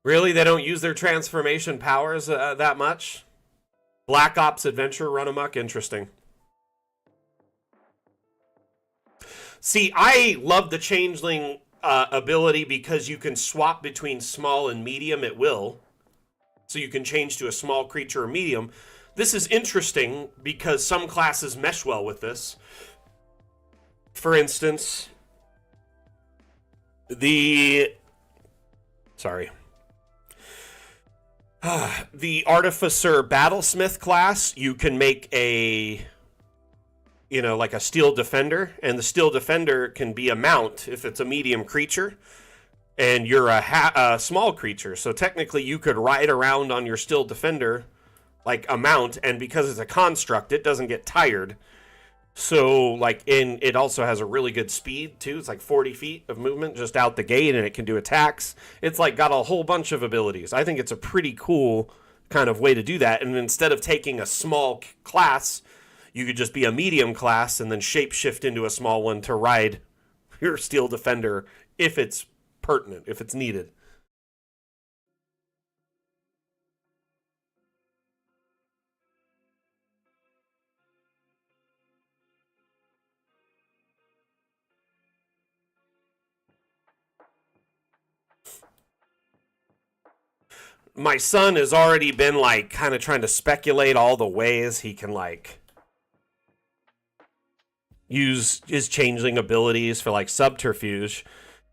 Really? They don't use their transformation powers that much? Black Ops Adventure Run Amok? Interesting. See, I love the changeling ability because you can swap between small and medium at will. So you can change to a small creature or medium. This is interesting because some classes mesh well with this. For instance, the Artificer Battlesmith class, you can make a, like a Steel Defender, and the Steel Defender can be a mount if it's a medium creature, and you're a small creature. So technically you could ride around on your Steel Defender like a mount, and because it's a construct, it doesn't get tired. So, it also has a really good speed, too. It's like 40 feet of movement just out the gate, and it can do attacks. It's, got a whole bunch of abilities. I think it's a pretty cool kind of way to do that. And instead of taking a small class, you could just be a medium class and then shapeshift into a small one to ride your Steel Defender if it's pertinent, if it's needed. My son has already been kind of trying to speculate all the ways he can use his changeling abilities for subterfuge.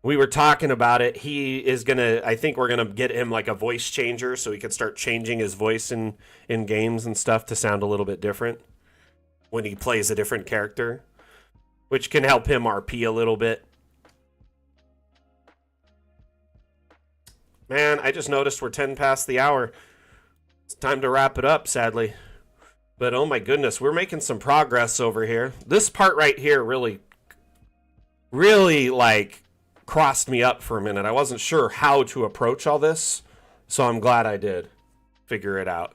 We were talking about it. He is gonna, I think we're gonna get him a voice changer so he can start changing his voice in games and stuff to sound a little bit different when he plays a different character, which can help him RP a little bit. Man, I just noticed we're 10 past the hour. It's time to wrap it up, sadly. But oh my goodness, we're making some progress over here. This part right here really crossed me up for a minute. I wasn't sure how to approach all this, so I'm glad I did figure it out.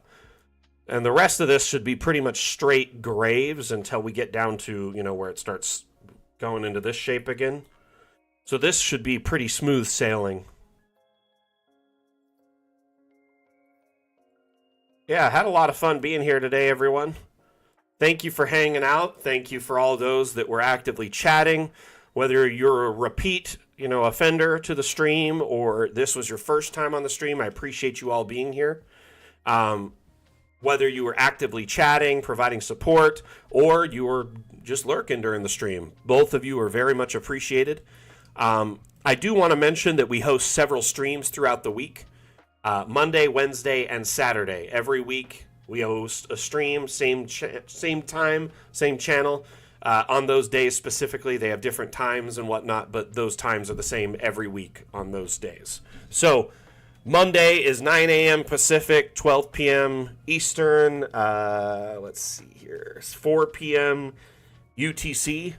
And the rest of this should be pretty much straight graves until we get down to, where it starts going into this shape again. So this should be pretty smooth sailing. Yeah, had a lot of fun being here today, everyone. Thank you for hanging out. Thank you for all those that were actively chatting. Whether you're a repeat, offender to the stream or this was your first time on the stream, I appreciate you all being here. Whether you were actively chatting, providing support, or you were just lurking during the stream, both of you are very much appreciated. I do want to mention that we host several streams throughout the week. Monday, Wednesday, and Saturday. Every week we host a stream, same time, same channel. On those days specifically, they have different times and whatnot, but those times are the same every week on those days. So Monday is 9 a.m. Pacific, 12 p.m. Eastern. Let's see here. It's 4 p.m. UTC.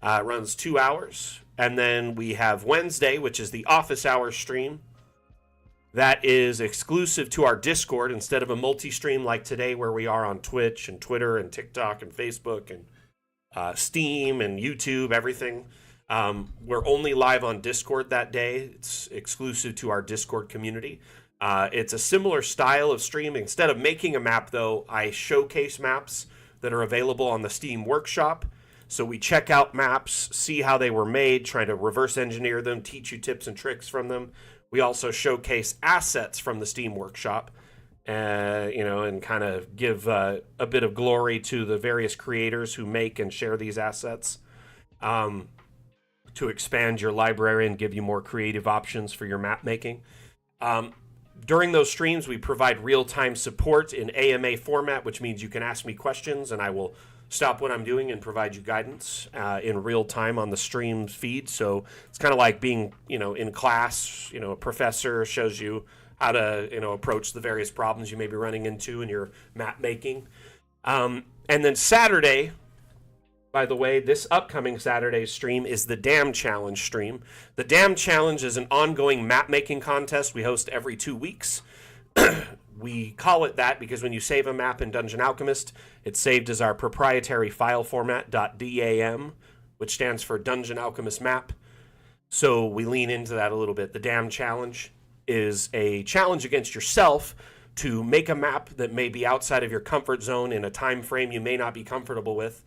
Runs 2 hours. And then we have Wednesday, which is the office hour stream. That is exclusive to our Discord instead of a multi-stream like today where we are on Twitch and Twitter and TikTok and Facebook and Steam and YouTube, everything. We're only live on Discord that day. It's exclusive to our Discord community. It's a similar style of stream. Instead of making a map, though, I showcase maps that are available on the Steam Workshop. So we check out maps, see how they were made, try to reverse engineer them, teach you tips and tricks from them. We also showcase assets from the Steam Workshop, and kind of give a bit of glory to the various creators who make and share these assets to expand your library and give you more creative options for your map making. During those streams, we provide real-time support in AMA format, which means you can ask me questions and I will stop what I'm doing and provide you guidance in real time on the stream feed. So it's kind of like being, in class. A professor shows you how to, approach the various problems you may be running into in your map making. And then Saturday, by the way, this upcoming Saturday's stream is the Dam Challenge stream. The Dam Challenge is an ongoing map making contest we host every 2 weeks. We call it that because when you save a map in Dungeon Alchemist, it's saved as our proprietary file format .dam, which stands for Dungeon Alchemist Map. So we lean into that a little bit. The Dam Challenge is a challenge against yourself to make a map that may be outside of your comfort zone in a time frame you may not be comfortable with,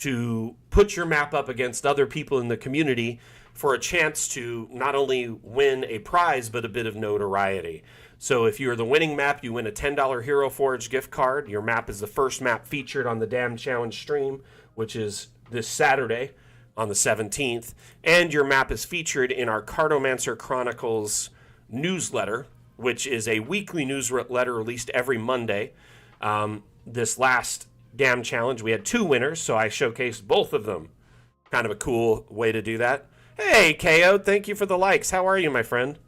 to put your map up against other people in the community for a chance to not only win a prize, but a bit of notoriety. So if you're the winning map, you win a $10 Hero Forge gift card. Your map is the first map featured on the Dam Challenge stream, which is this Saturday on the 17th. And your map is featured in our Cartomancer Chronicles newsletter, which is a weekly newsletter released every Monday. This last Dam Challenge, we had 2 winners, so I showcased both of them. Kind of a cool way to do that. Hey, KO, thank you for the likes. How are you, my friend?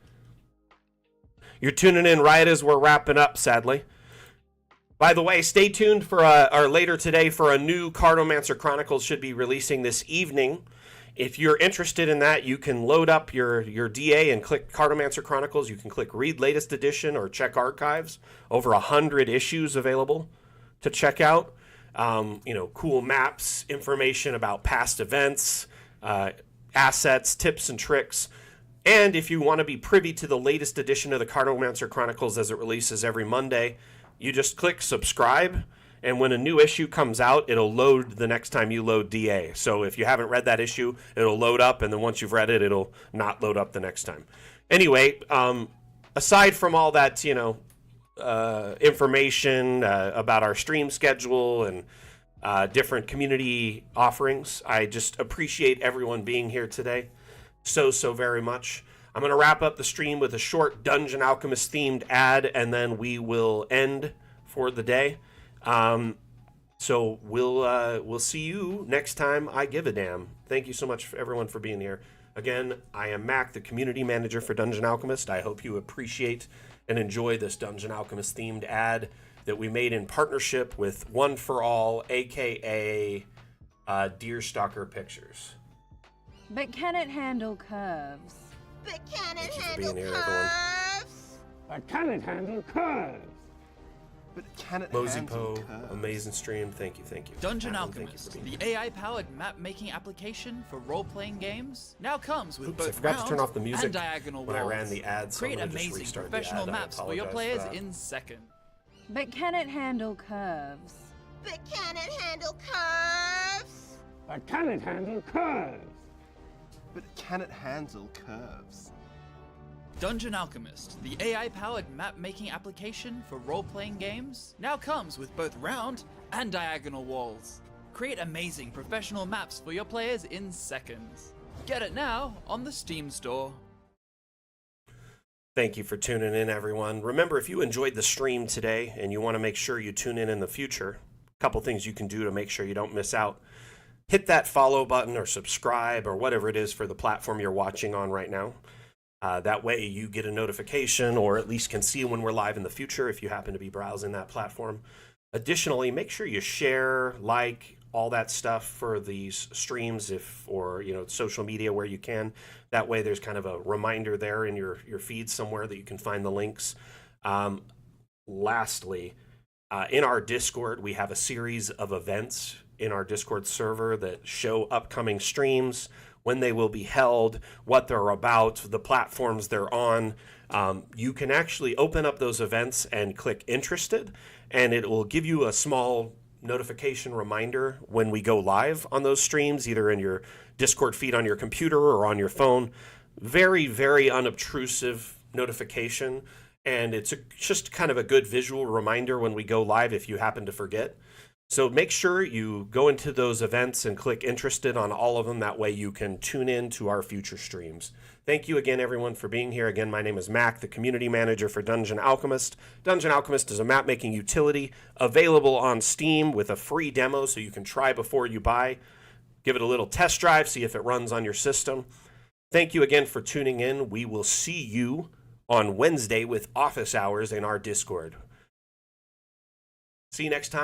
You're tuning in right as we're wrapping up, sadly. By the way, stay tuned for or later today for a new Cartomancer Chronicles should be releasing this evening. If you're interested in that, you can load up your DA and click Cartomancer Chronicles. You can click Read Latest Edition or check Archives. Over 100 issues available to check out. Cool maps, information about past events, assets, tips and tricks. And if you want to be privy to the latest edition of the Cartomancer Chronicles as it releases every Monday, you just click subscribe, and when a new issue comes out, it'll load the next time you load DA. So if you haven't read that issue, it'll load up, and then once you've read it, it'll not load up the next time. Anyway, aside from all that, information about our stream schedule and different community offerings, I just appreciate everyone being here today so very much. I'm going to wrap up the stream with a short Dungeon Alchemist themed ad, and then we will end for the day. So we'll see you next time I give a damn. Thank you so much for everyone for being here. Again, I am Mac, the community manager for Dungeon Alchemist. I hope you appreciate and enjoy this Dungeon Alchemist themed ad that we made in partnership with One for All, aka Deerstalker Pictures. But can it handle curves? But can it Thank you for handle being here, everyone. curves? But can it handle curves? But can it Mosey handle Poe, curves? amazing stream. Thank you. Dungeon Alan, thank you Alchemist, for being the here. AI-powered map-making application for role-playing games, now comes with Oops, I both forgot to round turn off the music and diagonal when I walls. ran the ad, so Create I'm gonna just amazing restart the professional ad. I maps for your apologize players for that. in seconds. But can it handle curves? But can it handle curves? But can it handle curves? But can it handle curves? Dungeon Alchemist, the AI-powered map-making application for role-playing games, now comes with both round and diagonal walls. Create amazing professional maps for your players in seconds. Get it now on the Steam store. Thank you for tuning in, everyone. Remember, if you enjoyed the stream today and you want to make sure you tune in the future, a couple things you can do to make sure you don't miss out. Hit that follow button or subscribe or whatever it is for the platform you're watching on right now. That way you get a notification or at least can see when we're live in the future if you happen to be browsing that platform. Additionally, make sure you share, like, all that stuff for these streams, or social media where you can. That way there's kind of a reminder there in your feed somewhere that you can find the links. Lastly, in our Discord, we have a series of events in our Discord server that show upcoming streams, when they will be held, what they're about, the platforms they're on. You can actually open up those events and click interested, and it will give you a small notification reminder when we go live on those streams, either in your Discord feed on your computer or on your phone. Very, very unobtrusive notification, and it's just kind of a good visual reminder when we go live if you happen to forget. So make sure you go into those events and click interested on all of them. That way you can tune in to our future streams. Thank you again, everyone, for being here. Again, my name is Mac, the community manager for Dungeon Alchemist. Dungeon Alchemist is a map-making utility available on Steam with a free demo so you can try before you buy. Give it a little test drive, see if it runs on your system. Thank you again for tuning in. We will see you on Wednesday with office hours in our Discord. See you next time.